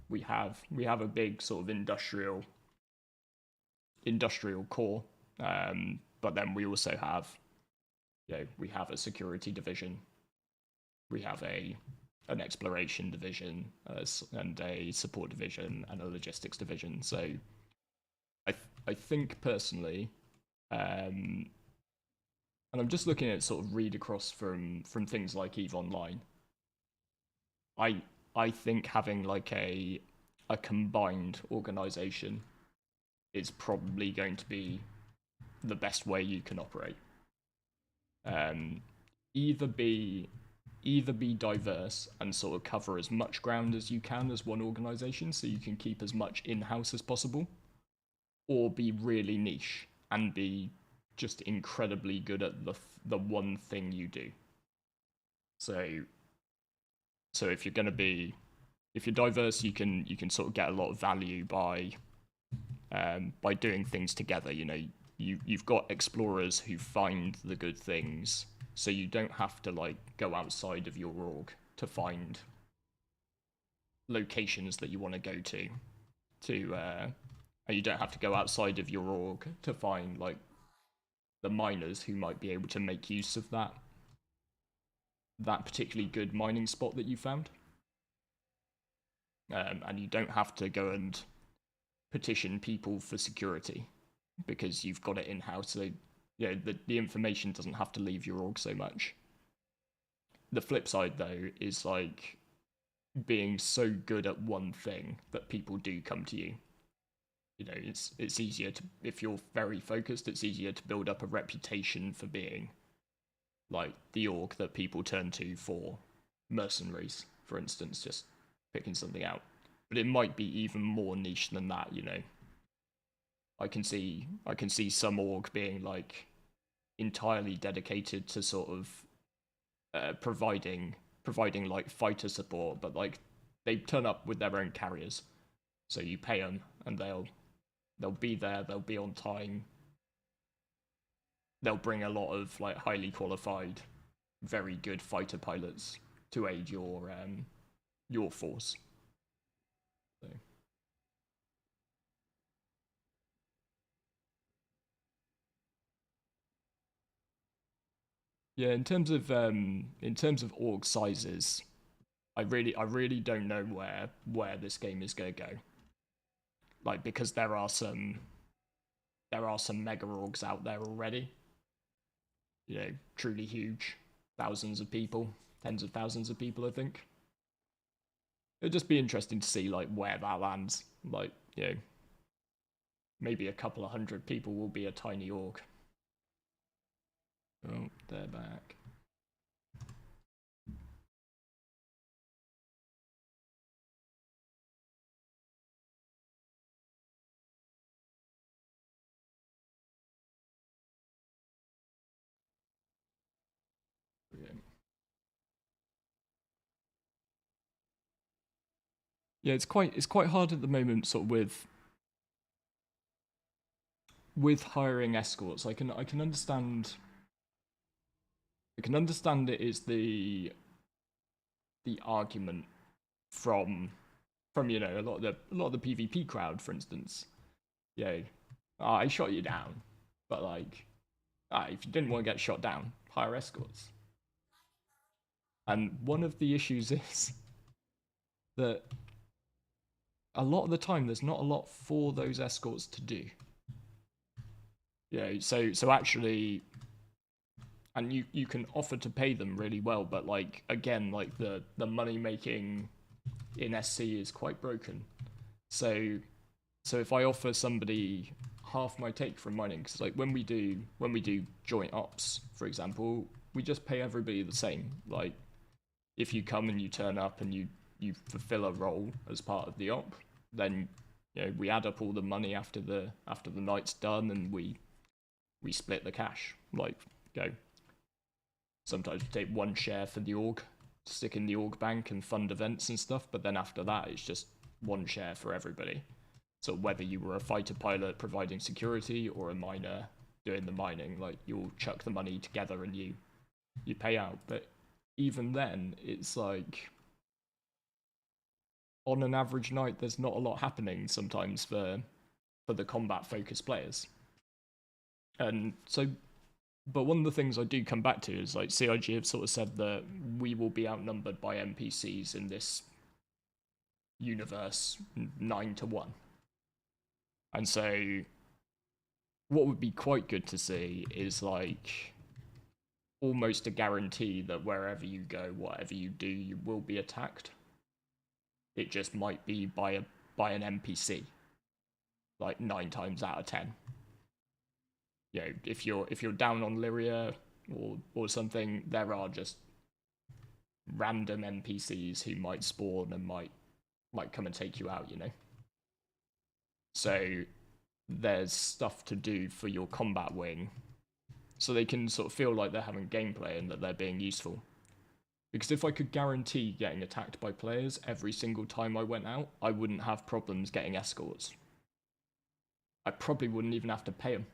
We have a big sort of industrial core, but then we also have we have a security division, we have an exploration division, and a support division and a logistics division. So I think personally, and I'm just looking at sort of read across from things like Eve Online. I I think having like a combined organization is probably going to be the best way you can operate. Um, either be either be diverse and sort of cover as much ground as you can as one organization so you can keep as much in-house as possible, or be really niche and be just incredibly good at the one thing you do. So if you're going to be if you're diverse, you can sort of get a lot of value by doing things together. You know, you've got explorers who find the good things, so you don't have to like go outside of your org to find locations that you want to go to and you don't have to go outside of your org to find like the miners who might be able to make use of that particularly good mining spot that you found. And you don't have to go and petition people for security because you've got it in house. So the information doesn't have to leave your org so much. The flip side though is like being so good at one thing that people do come to you. You know, it's easier to, if you're very focused, it's easier to build up a reputation for being like the org that people turn to for mercenaries, for instance, just picking something out. But it might be even more niche than that, you know. I can see some org being like entirely dedicated to sort of providing like fighter support, but like they turn up with their own carriers, so you pay them and they'll be there, they'll be on time, they'll bring a lot of like highly qualified, very good fighter pilots to aid your force. So. Yeah, in terms of org sizes, I really don't know where this game is gonna go. Like because there are some mega orgs out there already. You know, truly huge, thousands of people, tens of thousands of people. I think it'd just be interesting to see like where that lands. Like maybe a couple of hundred people will be a tiny org. Oh, they're back. Yeah. Yeah, it's quite hard at the moment, sort of with hiring escorts. I can understand it is the argument from a lot of the PvP crowd, for instance. Yeah, I shot you down, but like, if you didn't want to get shot down, hire escorts. And one of the issues is that a lot of the time there's not a lot for those escorts to do. So actually, and you can offer to pay them really well, but like again, like the money making in SC is quite broken. So if I offer somebody half my take from mining, because like when we do joint ops, for example, we just pay everybody the same. Like if you come and you turn up and you fulfill a role as part of the op, then we add up all the money after the night's done, and we split the cash. Like, sometimes we take one share for the org, stick in the org bank and fund events and stuff, but then after that, it's just one share for everybody. So whether you were a fighter pilot providing security or a miner doing the mining, like, you'll chuck the money together and you pay out. But even then, it's like, on an average night, there's not a lot happening sometimes for the combat focused players. And so, but one of the things I do come back to is, like, CIG have sort of said that we will be outnumbered by NPCs in this universe 9-1. And so what would be quite good to see is, like, almost a guarantee that wherever you go, whatever you do, you will be attacked. It just might be by an NPC, like 9 times out of 10. If you're down on Lyria or something, there are just random NPCs who might spawn and might come and take you out, So there's stuff to do for your combat wing, so they can sort of feel like they're having gameplay and that they're being useful. Because if I could guarantee getting attacked by players every single time I went out, I wouldn't have problems getting escorts. I probably wouldn't even have to pay them.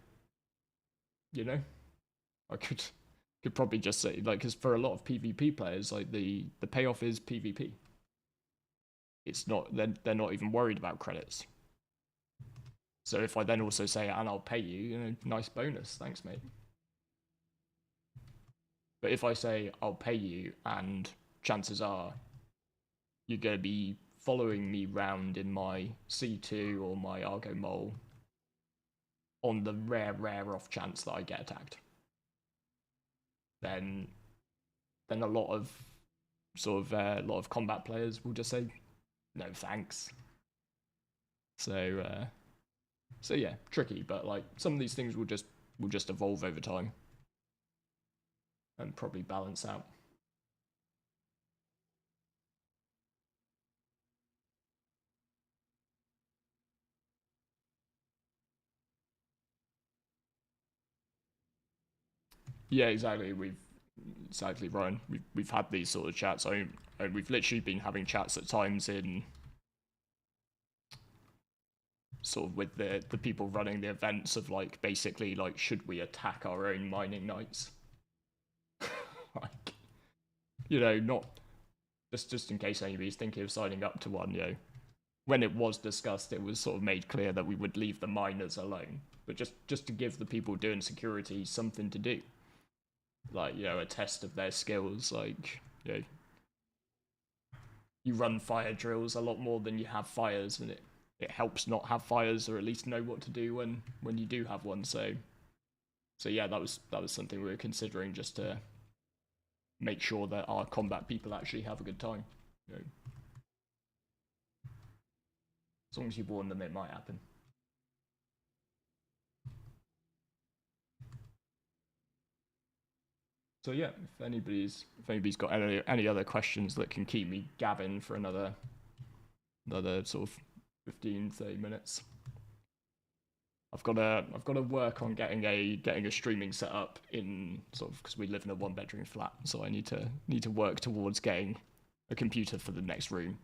I could probably just say, like, because for a lot of PvP players, like, the payoff is PvP. It's not, they're not even worried about credits. So if I then also say, and I'll pay you, nice bonus, thanks, mate. But if I say, I'll pay you, and chances are you're going to be following me round in my C2 or my Argo Mole on the rare off chance that I get attacked, then a lot of combat players will just say, no thanks. So yeah, tricky, but, like, some of these things will just evolve over time and probably balance out. Yeah, exactly. Exactly, Ryan. We've had these sort of chats. We've literally been having chats at times in sort of with the people running the events of, like, basically, like, should we attack our own mining nights? Like, not just in case anybody's thinking of signing up to one, when it was discussed, it was sort of made clear that we would leave the miners alone, but just to give the people doing security something to do, like, a test of their skills. Like, you run fire drills a lot more than you have fires, and it helps not have fires, or at least know what to do when you do have one. So yeah, that was something we were considering, just to make sure that our combat people actually have a good time. As long as you warn them, it might happen. So yeah, if anybody's got any other questions that can keep me gabbing for another sort of 15-30 minutes. I've got to work on getting a streaming set up in, sort of, because we live in a 1-bedroom flat, so I need to work towards getting a computer for the next room,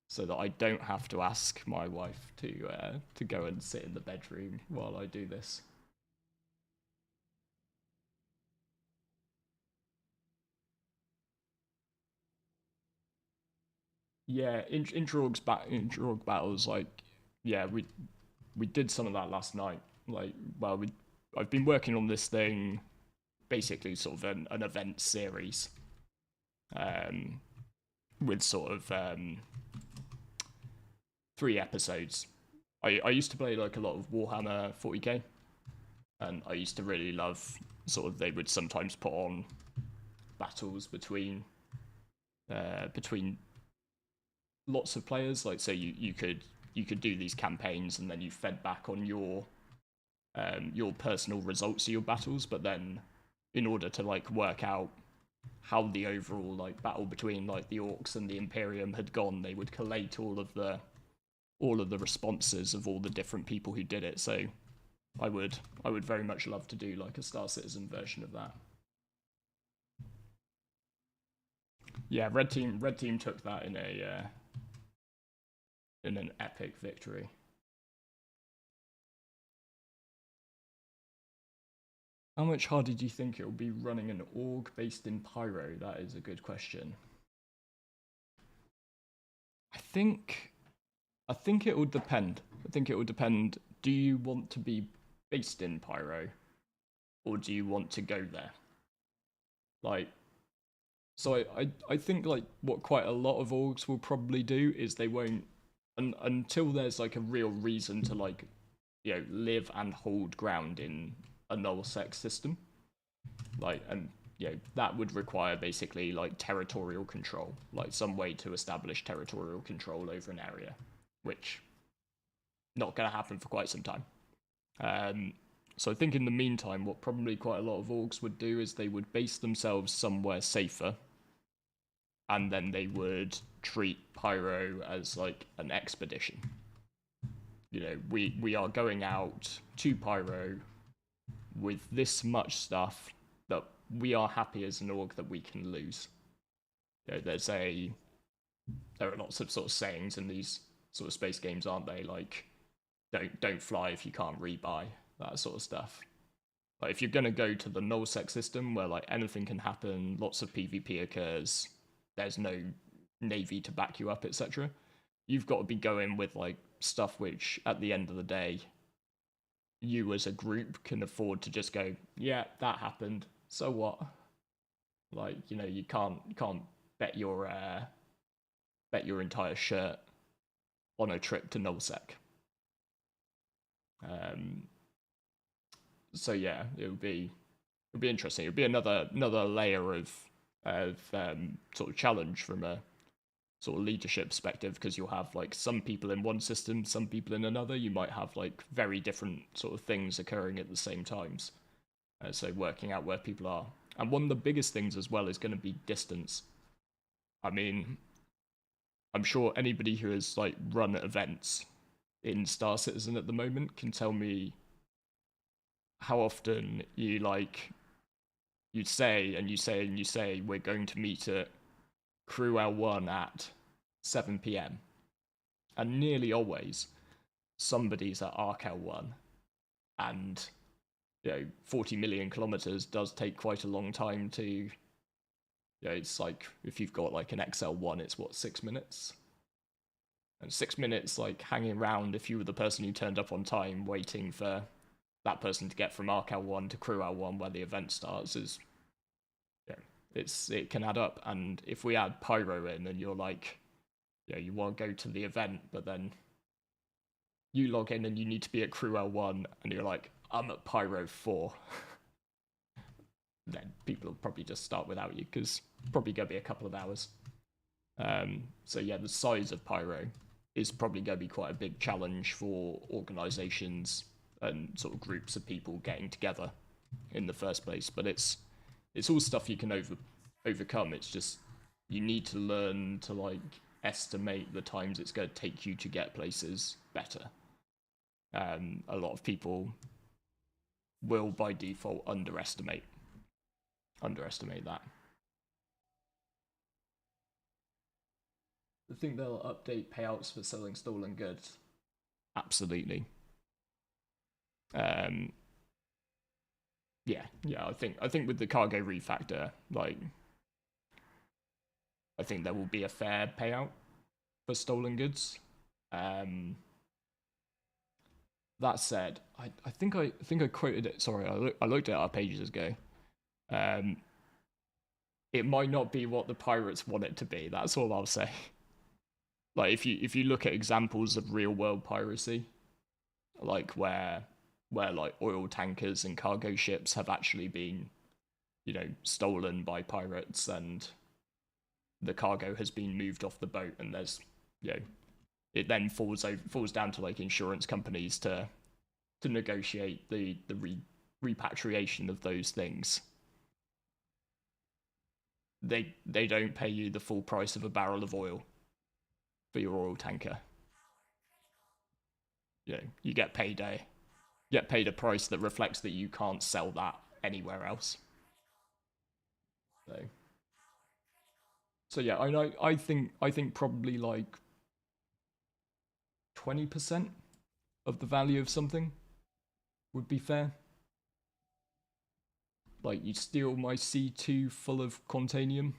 so that I don't have to ask my wife to go and sit in the bedroom while I do this. Yeah, intra-org battles, like, yeah, we did some of that last night. Like, well, I've been working on this thing, basically sort of an event series, with sort of 3 episodes. I used to play, like, a lot of Warhammer 40k, and I used to really love, sort of, they would sometimes put on battles between lots of players. Like, so you could do these campaigns, and then you fed back on your personal results of your battles, but then in order to, like, work out how the overall, like, battle between, like, the Orcs and the Imperium had gone, they would collate all of the all of the responses of all the different people who did it. So I would very much love to do like a Star Citizen version of that. Yeah, red team took that in an epic victory. How much harder do you think it will be running an org based in Pyro? That is a good question. I think it would depend. I think it would depend. Do you want to be based in Pyro, or do you want to go there? Like, so I think like what quite a lot of orgs will probably do is they won't until there's like a real reason to like, you know, live and hold ground in a null-sec system. Like, and you know, that would require basically like territorial control, like some way to establish territorial control over an area, which not going to happen for quite some time. So I think in the meantime, what probably quite a lot of orgs would do is they would base themselves somewhere safer, and then they would treat Pyro as like an expedition. You know, we are going out to Pyro with this much stuff that we are happy as an org that we can lose. You know, there are lots of sort of sayings in these sort of space games, aren't they? Like, don't fly if you can't rebuy, that sort of stuff. Like, if you're gonna go to the nullsec system where like anything can happen, lots of PvP occurs, there's no navy to back you up, etc. You've got to be going with like stuff which, at the end of the day, you as a group can afford to just go, yeah, that happened. So what? Like, you know, you can't bet your entire shirt on a trip to nullsec. So yeah, it would be interesting. It would be another layer of sort of challenge from a sort of leadership perspective, because you'll have like some people in one system, some people in another. You might have like very different sort of things occurring at the same times. So working out where people are. And one of the biggest things as well is going to be distance. I mean, I'm sure anybody who has like run events in Star Citizen at the moment can tell me how often you like, you say we're going to meet at Crew L1 at 7 p.m. And nearly always somebody's at Arc L1, and you know, 40 million kilometers does take quite a long time to, you know, it's like if you've got like an XL1, it's what, 6 minutes? And 6 minutes like hanging around if you were the person who turned up on time waiting for that person to get from Arc L1 to Crew L1 where the event starts is, you know, it can add up. And if we add Pyro in and you're like, you know, you want to go to the event, but then you log in and you need to be at Crew L1 and you're like, I'm at Pyro 4. Then people will probably just start without you, because probably going to be a couple of hours. So yeah, the size of Pyro is probably going to be quite a big challenge for organizations and sort of groups of people getting together in the first place. But it's all stuff you can overcome. It's just you need to learn to like estimate the times it's going to take you to get places better. A lot of people will by default underestimate that. I think they'll update payouts for selling stolen goods. Absolutely. Yeah. I think with the cargo refactor, like, I think there will be a fair payout for stolen goods. That said, I think I quoted it. Sorry, I looked at our pages ago. It might not be what the pirates want it to be. That's all I'll say. Like if you look at examples of real world piracy, like where like oil tankers and cargo ships have actually been, you know, stolen by pirates, and the cargo has been moved off the boat, and there's, you know, it then falls down to like insurance companies to negotiate the repatriation of those things. They don't pay you the full price of a barrel of oil for your oil tanker. you get paid a price that reflects that you can't sell that anywhere else. So yeah, I think probably like 20% of the value of something would be fair. Like you steal my C2 full of Quantanium,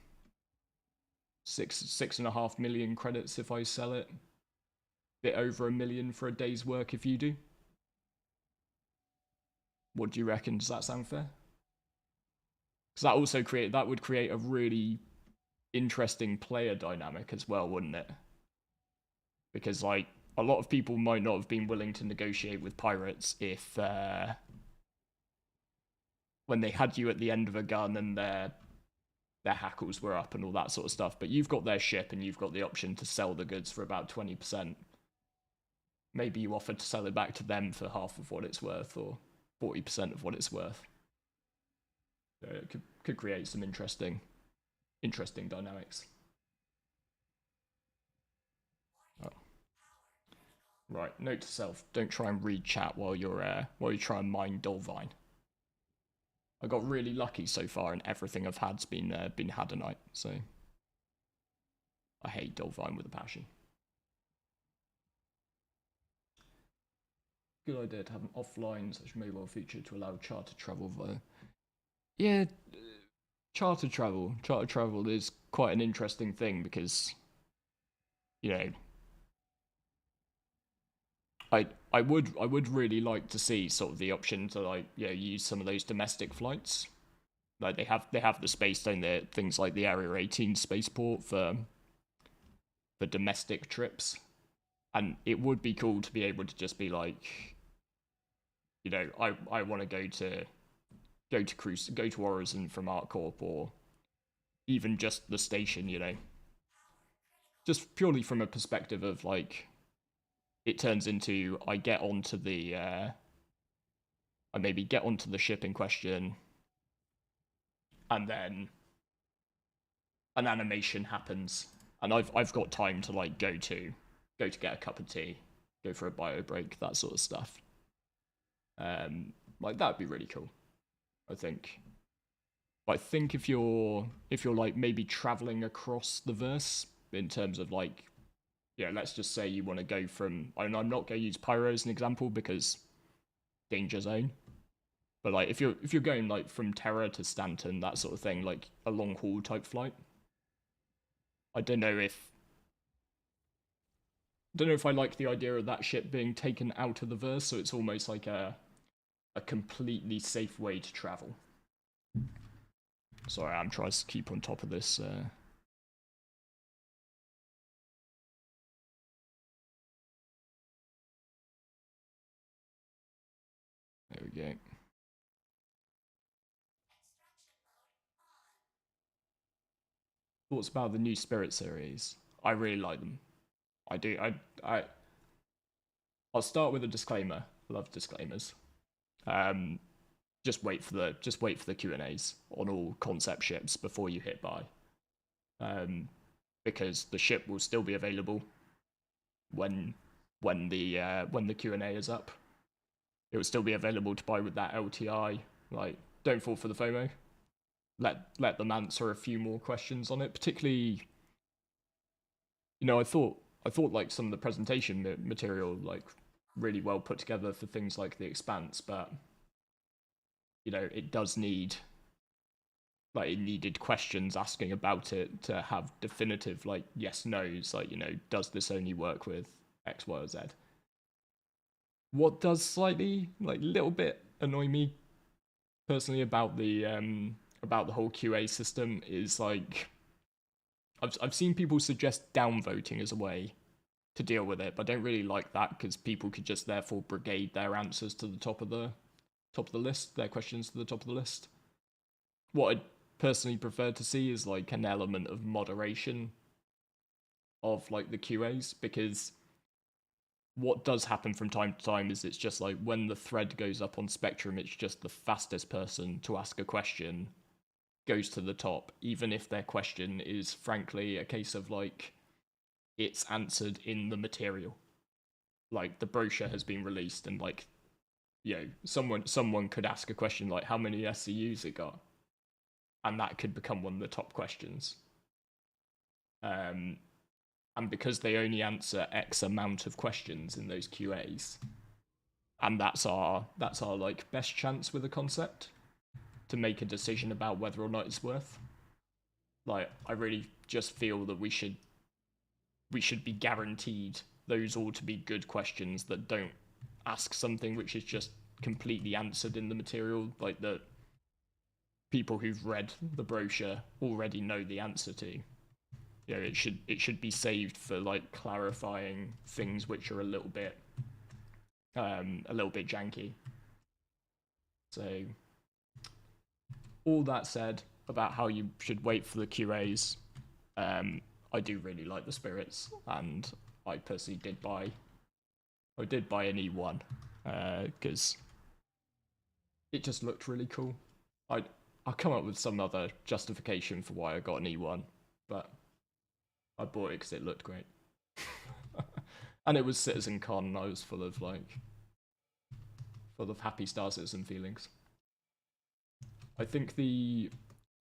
6.5 million credits if I sell it. Bit over 1 million for a day's work if you do. What do you reckon? Does that sound fair? Because that would create a really interesting player dynamic as well, wouldn't it? Because like a lot of people might not have been willing to negotiate with pirates if when they had you at the end of a gun and their hackles were up and all that sort of stuff. But you've got their ship and you've got the option to sell the goods for about 20%. Maybe you offer to sell it back to them for half of what it's worth or 40% of what it's worth. So it could create some interesting dynamics. Oh. Right, note to self: don't try and read chat while you try and mine Dolvine. I got really lucky so far, and everything I've had's been Hadonite. So I hate Dolvine with a passion. Good idea to have an offline such mobile feature to allow charter travel via. Yeah, charter travel. Charter travel is quite an interesting thing because, I would really like to see sort of the option to like use some of those domestic flights. Like they have the space, don't they? Things like the Area 18 spaceport for domestic trips, and it would be cool to be able to just be like, I want to go to Horizon from ArcCorp, or even just the station, just purely from a perspective of like, it turns into I maybe get onto the ship in question, and then an animation happens, and I've got time to like go to get a cup of tea, go for a bio break, that sort of stuff. Like that'd be really cool, I think. But I think if you're like maybe traveling across the verse in terms of like, let's just say you want to go from, I'm not going to use Pyro as an example because danger zone, but like if you're going like from Terra to Stanton, that sort of thing, like a long haul type flight, I don't know if I like the idea of that ship being taken out of the verse, so it's almost like a completely safe way to travel. Sorry, I'm trying to keep on top of this. There we go. Thoughts about the new Spirit series? I really like them. I do. I'll start with a disclaimer. I love disclaimers. Just wait for the Q&As on all concept ships before you hit buy. Because the ship will still be available when the Q&A is up. It will still be available to buy with that LTI. Like, don't fall for the FOMO. Let them answer a few more questions on it. Particularly, I thought like some of the presentation material like really well put together for things like the Expanse, but it does need, like, it needed questions asking about it to have definitive like yes no's, like does this only work with X, Y, or Z. What does slightly like little bit annoy me personally about the whole QA system is like I've seen people suggest downvoting as a way to deal with it, but I don't really like that because people could just therefore brigade their answers to the top of the list, their questions to the top of the list. What I'd personally prefer to see is like an element of moderation of like the QAs, because what does happen from time to time is it's just like when the thread goes up on Spectrum, it's just the fastest person to ask a question goes to the top, even if their question is frankly a case of like it's answered in the material. like the brochure has been released and like, you know, someone could ask a question like how many SCUs it got, and that could become one of the top questions. And because they only answer X amount of questions in those QAs, and that's our like best chance with a concept to make a decision about whether or not it's worth. Like, I really just feel that we should be guaranteed those all to be good questions that don't ask something which is just completely answered in the material, like that people who've read the brochure already know the answer to. You know, it should be saved for like clarifying things which are a little bit janky. So all that said about how you should wait for the QAs, I do really like the spirits, and I personally did buy an E1 because it just looked really cool. I'll come up with some other justification for why I got an E1, but I bought it because it looked great. And it was Citizen Con, and I was full of happy Star Citizen feelings. I think the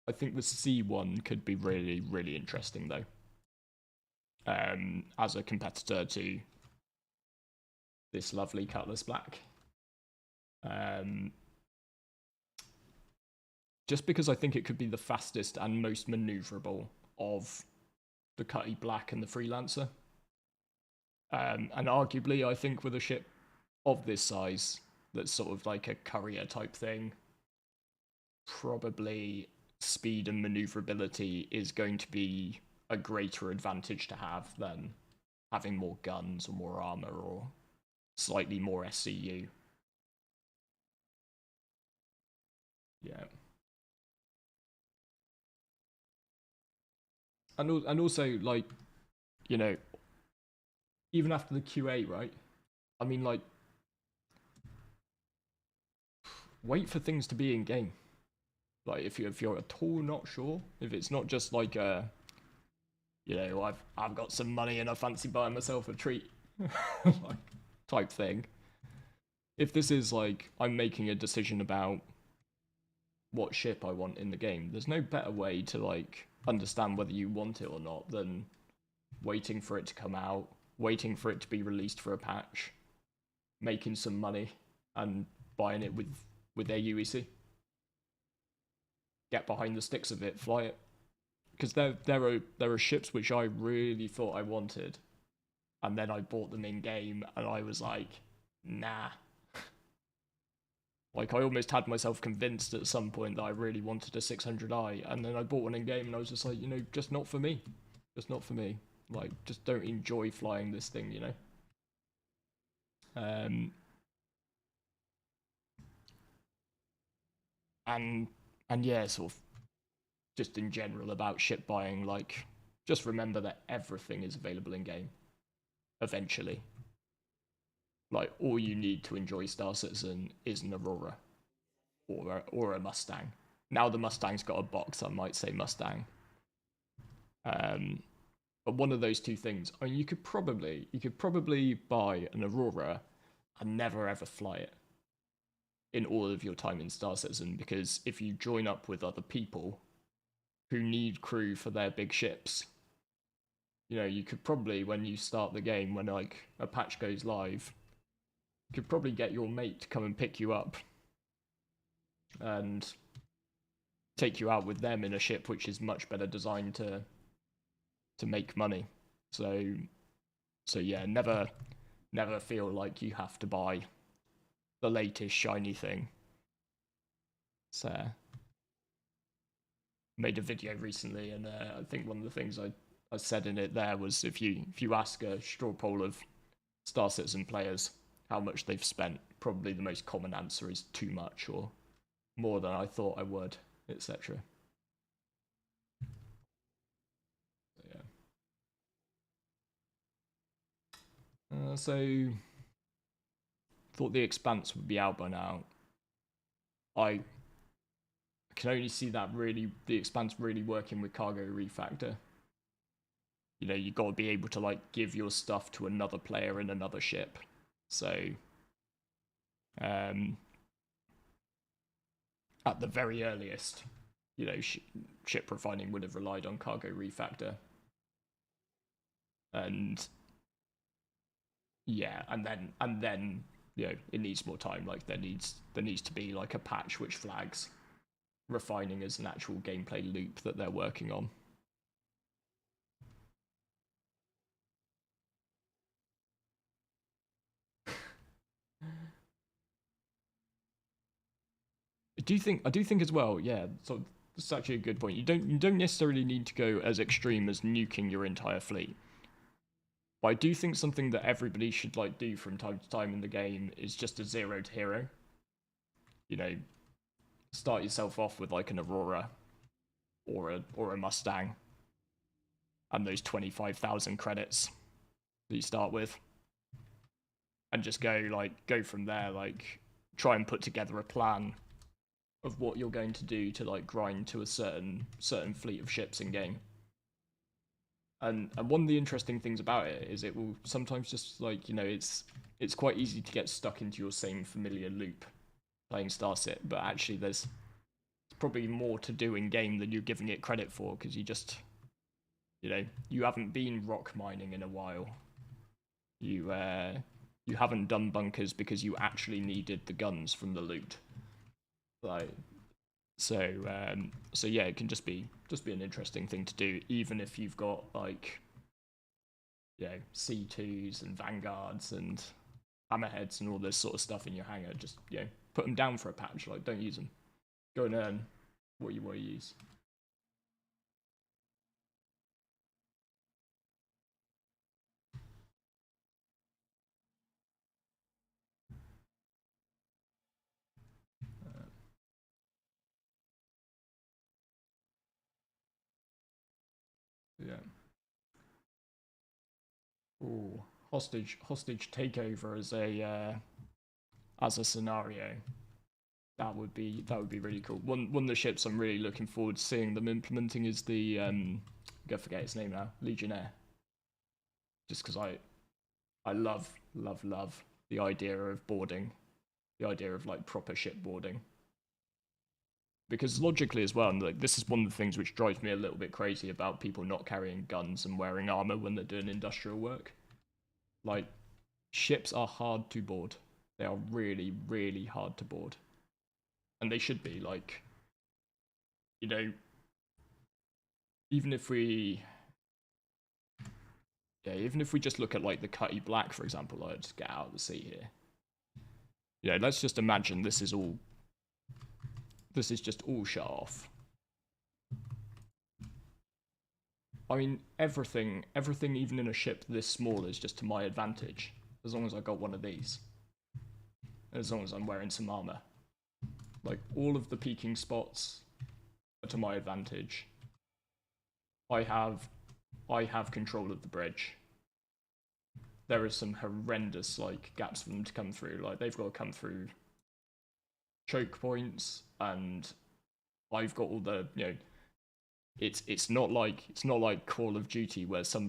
C1 could be really, really interesting though. As a competitor to this lovely Cutlass Black. Just because I think it could be the fastest and most maneuverable of the Cutty Black and the Freelancer. And arguably, I think with a ship of this size, that's sort of like a courier type thing, probably speed and maneuverability is going to be a greater advantage to have than having more guns or more armor or slightly more SCU. Yeah. And also, like, you know, even after the QA, right? I mean, like, wait for things to be in game. Like, if you're at all not sure, if it's not just like a, you know, I've got some money and I fancy buying myself a treat, like, type thing. If this is like I'm making a decision about what ship I want in the game, there's no better way to like understand whether you want it or not than waiting for it to come out, waiting for it to be released for a patch, making some money, and buying it with their UEC. Get behind the sticks of it, fly it. Because there are ships which I really thought I wanted, and then I bought them in game, and I was like, nah. Like, I almost had myself convinced at some point that I really wanted a 600i, and then I bought one in game, and I was just like, you know, just not for me. Just not for me. Like, just don't enjoy flying this thing, you know? And yeah, sort of, just in general about ship buying, like, just remember that everything is available in game. Eventually. Like, all you need to enjoy Star Citizen is an Aurora. Or a Mustang. Now the Mustang's got a box, I might say Mustang. But one of those two things, I mean, you could probably buy an Aurora and never ever fly it in all of your time in Star Citizen, because if you join up with other people who need crew for their big ships, you know, you could probably, when you start the game, when like a patch goes live, you could probably get your mate to come and pick you up and take you out with them in a ship which is much better designed to make money. So yeah, never feel like you have to buy the latest shiny thing. So made a video recently, and I think one of the things I said in it there was if you ask a straw poll of Star Citizen players how much they've spent, probably the most common answer is too much or more than I thought I would, etc. Yeah. So thought the Expanse would be out by now. I can only see that the Expanse really working with cargo refactor. You know, you got to be able to like give your stuff to another player in another ship So, at the very earliest, you know, ship refining would have relied on cargo refactor, and yeah, and then you know, it needs more time. Like there needs to be like a patch which flags refining as an actual gameplay loop that they're working on. I do think as well, yeah. So that's actually a good point. You don't necessarily need to go as extreme as nuking your entire fleet. But I do think something that everybody should like do from time to time in the game is just a zero to hero. You know, start yourself off with like an Aurora or a Mustang, and those 25,000 credits that you start with, and just go from there. Like try and put together a plan of what you're going to do to like grind to a certain fleet of ships in game. And one of the interesting things about it is it will sometimes just like, you know, it's quite easy to get stuck into your same familiar loop playing Starship, but actually there's probably more to do in game than you're giving it credit for, because you just, you know, you haven't been rock mining in a while. You haven't done bunkers because you actually needed the guns from the loot. Like so yeah, it can just be an interesting thing to do, even if you've got like, you know, C2s and Vanguards and Hammerheads and all this sort of stuff in your hangar. Just, you know, put them down for a patch. Like, don't use them. Go and earn what you want to use. Yeah. Ooh, hostage takeover as a scenario. That would be really cool. One of the ships I'm really looking forward to seeing them implementing is the I'm gonna forget its name now, Legionnaire. Just because I love the idea of boarding, the idea of like proper ship boarding. Because logically as well, and like this is one of the things which drives me a little bit crazy about people not carrying guns and wearing armor when they're doing industrial work. Like, ships are hard to board. They are really, really hard to board. And they should be, like, you know, even if we just look at like the Cutty Black, for example, like just get out of the sea here. You know, let's just imagine this is just all shut off. I mean, everything, even in a ship this small, is just to my advantage, as long as I got one of these. As long as I'm wearing some armor. Like, all of the peaking spots are to my advantage. I have control of the bridge. There are some horrendous, like, gaps for them to come through. Like, they've got to come through choke points, and I've got all the, you know, it's not like Call of Duty where some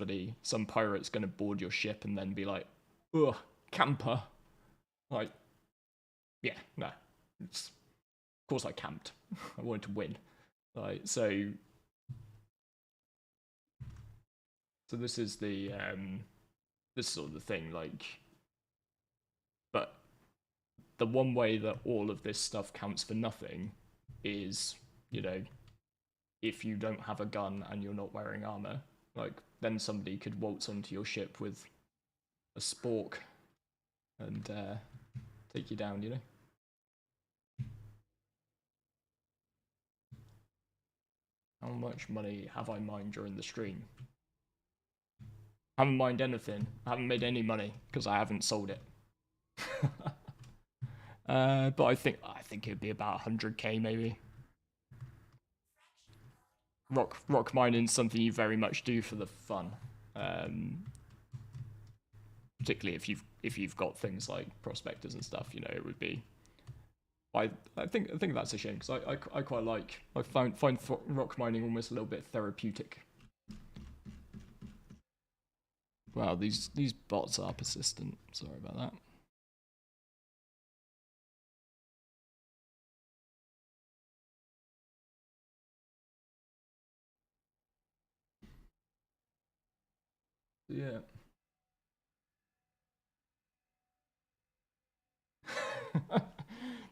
pirate's gonna board your ship and then be like, ugh, camper. Like, yeah, no. Of course I camped. I wanted to win. Like, so this is this sort of the thing, like, but the one way that all of this stuff counts for nothing is, you know, if you don't have a gun and you're not wearing armor, like, then somebody could waltz onto your ship with a spork and take you down, you know? How much money have I mined during the stream? Haven't mined anything. I haven't made any money because I haven't sold it. But I think it'd be about 100k maybe. Rock mining is something you very much do for the fun, particularly if you've got things like prospectors and stuff. You know, it would be. I think that's a shame, because I quite like, I find rock mining almost a little bit therapeutic. Wow, these bots are persistent. Sorry about that. Yeah.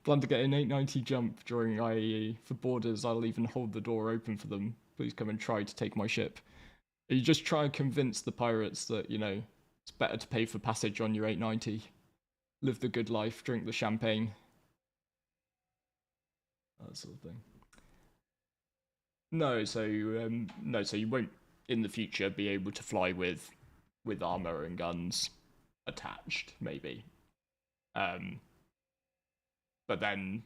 Plan to get an 890 jump during IAE. For boarders, I'll even hold the door open for them. Please come and try to take my ship. You just try and convince the pirates that, you know, it's better to pay for passage on your 890. Live the good life, drink the champagne. That sort of thing. No, so you won't in the future be able to fly with armor and guns attached, maybe. Um, but then,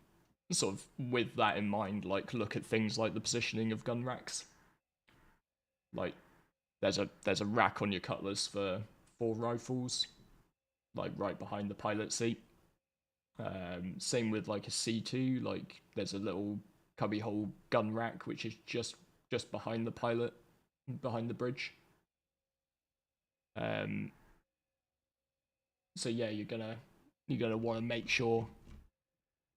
sort of with that in mind, like look at things like the positioning of gun racks. Like there's a rack on your cutlass for 4 rifles, like right behind the pilot seat. Same with like a C2, like there's a little cubbyhole gun rack which is just behind the pilot, behind the bridge. Um, so yeah, you're gonna want to make sure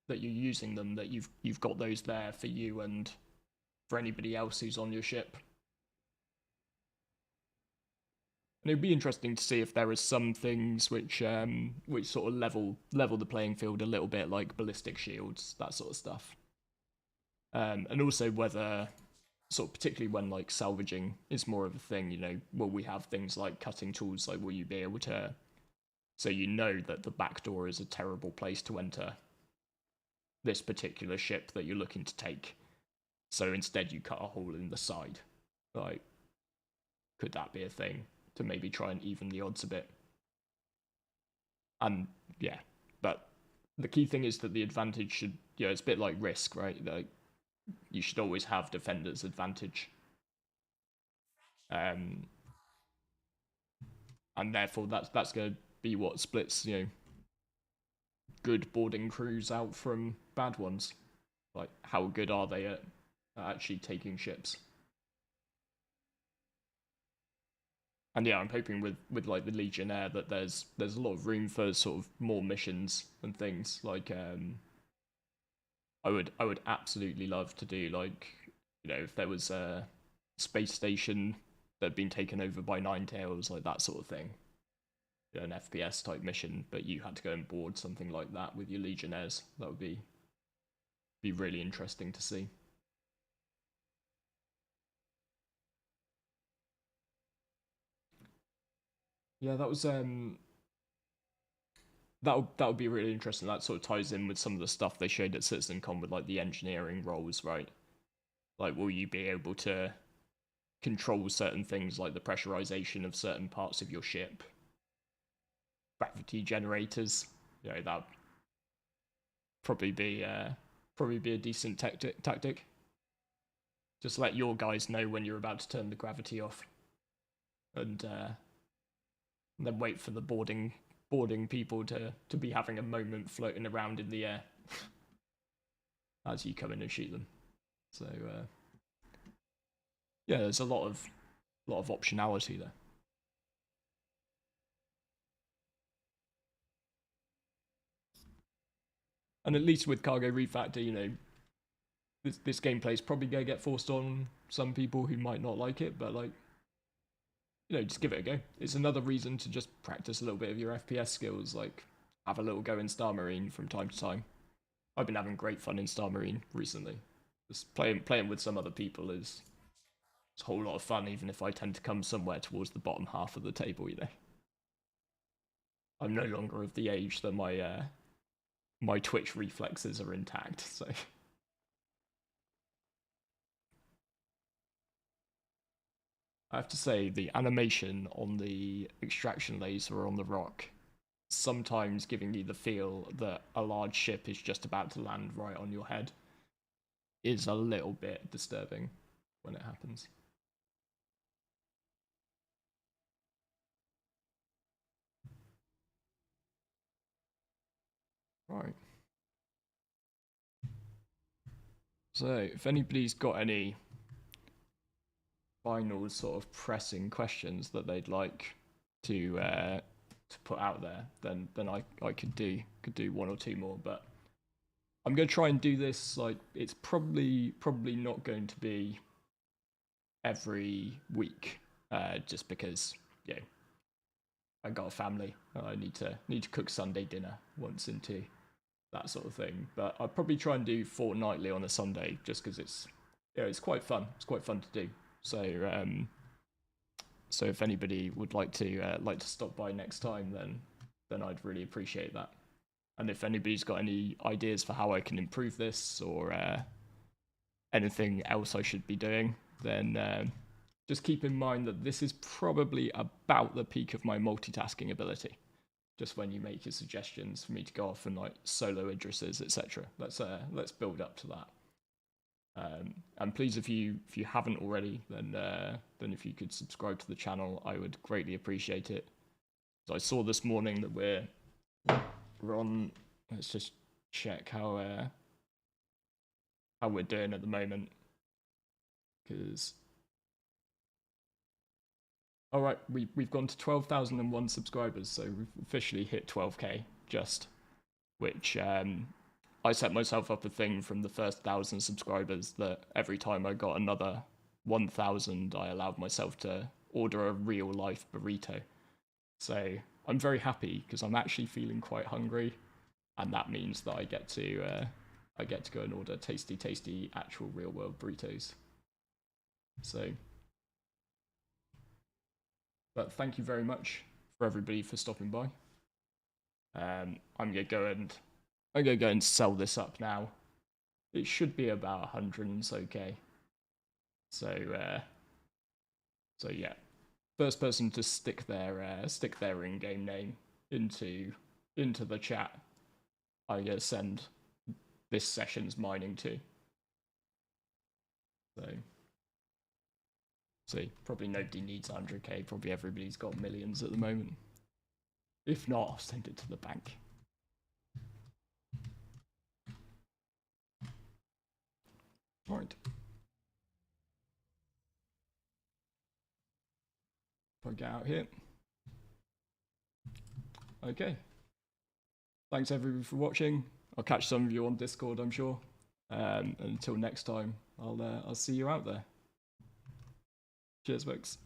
that you're using them, that you've got those there for you and for anybody else who's on your ship. And it'd be interesting to see if there are some things which sort of level the playing field a little bit, like ballistic shields, that sort of stuff. And also whether, sort of particularly when like salvaging is more of a thing, you know, will we have things like cutting tools? Like, will you be able to, so you know that the back door is a terrible place to enter this particular ship that you're looking to take, so instead you cut a hole in the side. Like, could that be a thing to maybe try and even the odds a bit? And yeah, but the key thing is that the advantage should, you know, it's a bit like Risk, right? Like, you should always have defender's advantage. Um, and therefore that's going to be what splits, you know, good boarding crews out from bad ones. Like, how good are they at actually taking ships? And yeah, I'm hoping with like the Legionnaire that there's a lot of room for sort of more missions and things. Like, I would absolutely love to do, like, you know, if there was a space station that had been taken over by Ninetales, like that sort of thing. You know, an FPS type mission, but you had to go and board something like that with your Legionnaires. That would be really interesting to see. Yeah, that would be really interesting. That sort of ties in with some of the stuff they showed at CitizenCon with like the engineering roles, right? Like, will you be able to control certain things like the pressurization of certain parts of your ship, gravity generators? You know, that probably be probably be a decent tactic. Just let your guys know when you're about to turn the gravity off, and then wait for the boarding people to be having a moment floating around in the air as you come in and shoot them. So yeah, there's a lot of optionality there. And at least with Cargo Refactor, you know, this gameplay is probably gonna get forced on some people who might not like it, but like, you know, just give it a go. It's another reason to just practice a little bit of your FPS skills, like have a little go in Star Marine from time to time. I've been having great fun in Star Marine recently. Just playing with some other people is it's a whole lot of fun, even if I tend to come somewhere towards the bottom half of the table. You know, I'm no longer of the age that my twitch reflexes are intact. So I have to say the animation on the extraction laser on the rock, sometimes giving you the feel that a large ship is just about to land right on your head, is a little bit disturbing when it happens. Right. So if anybody's got any final sort of pressing questions that they'd like to put out there, then I could do one or two more, but I'm gonna try and do this, like, it's probably not going to be every week, just because, yeah, I got a family. I need to cook Sunday dinner once in two, that sort of thing. But I'd probably try and do fortnightly on a Sunday, just because it's quite fun. It's quite fun to do. So if anybody would like to stop by next time, then I'd really appreciate that. And if anybody's got any ideas for how I can improve this, or anything else I should be doing, then just keep in mind that this is probably about the peak of my multitasking ability. Just when you make your suggestions for me to go off and like solo Idrises, etc. Let's build up to that. And please, if you haven't already, then if you could subscribe to the channel, I would greatly appreciate it. So I saw this morning that we're on. Let's just check how we're doing at the moment, because all right, we've gone to 12,001 subscribers, so we've officially hit 12k just, which I set myself up a thing from the first 1,000 subscribers that every time I got another 1,000, I allowed myself to order a real life burrito. So I'm very happy because I'm actually feeling quite hungry, and that means that I get to go and order tasty actual real world burritos. So, but thank you very much for everybody for stopping by. I'm gonna go and sell this up now. It should be about 100 and so K. So yeah, first person to stick their in-game name into the chat, I get send this session's mining to. So probably nobody needs 100k. Probably everybody's got millions at the moment. If not, I'll send it to the bank. All right. If I get out here. Okay. Thanks everybody for watching. I'll catch some of you on Discord, I'm sure. And until next time, I'll see you out there. Cheers, folks.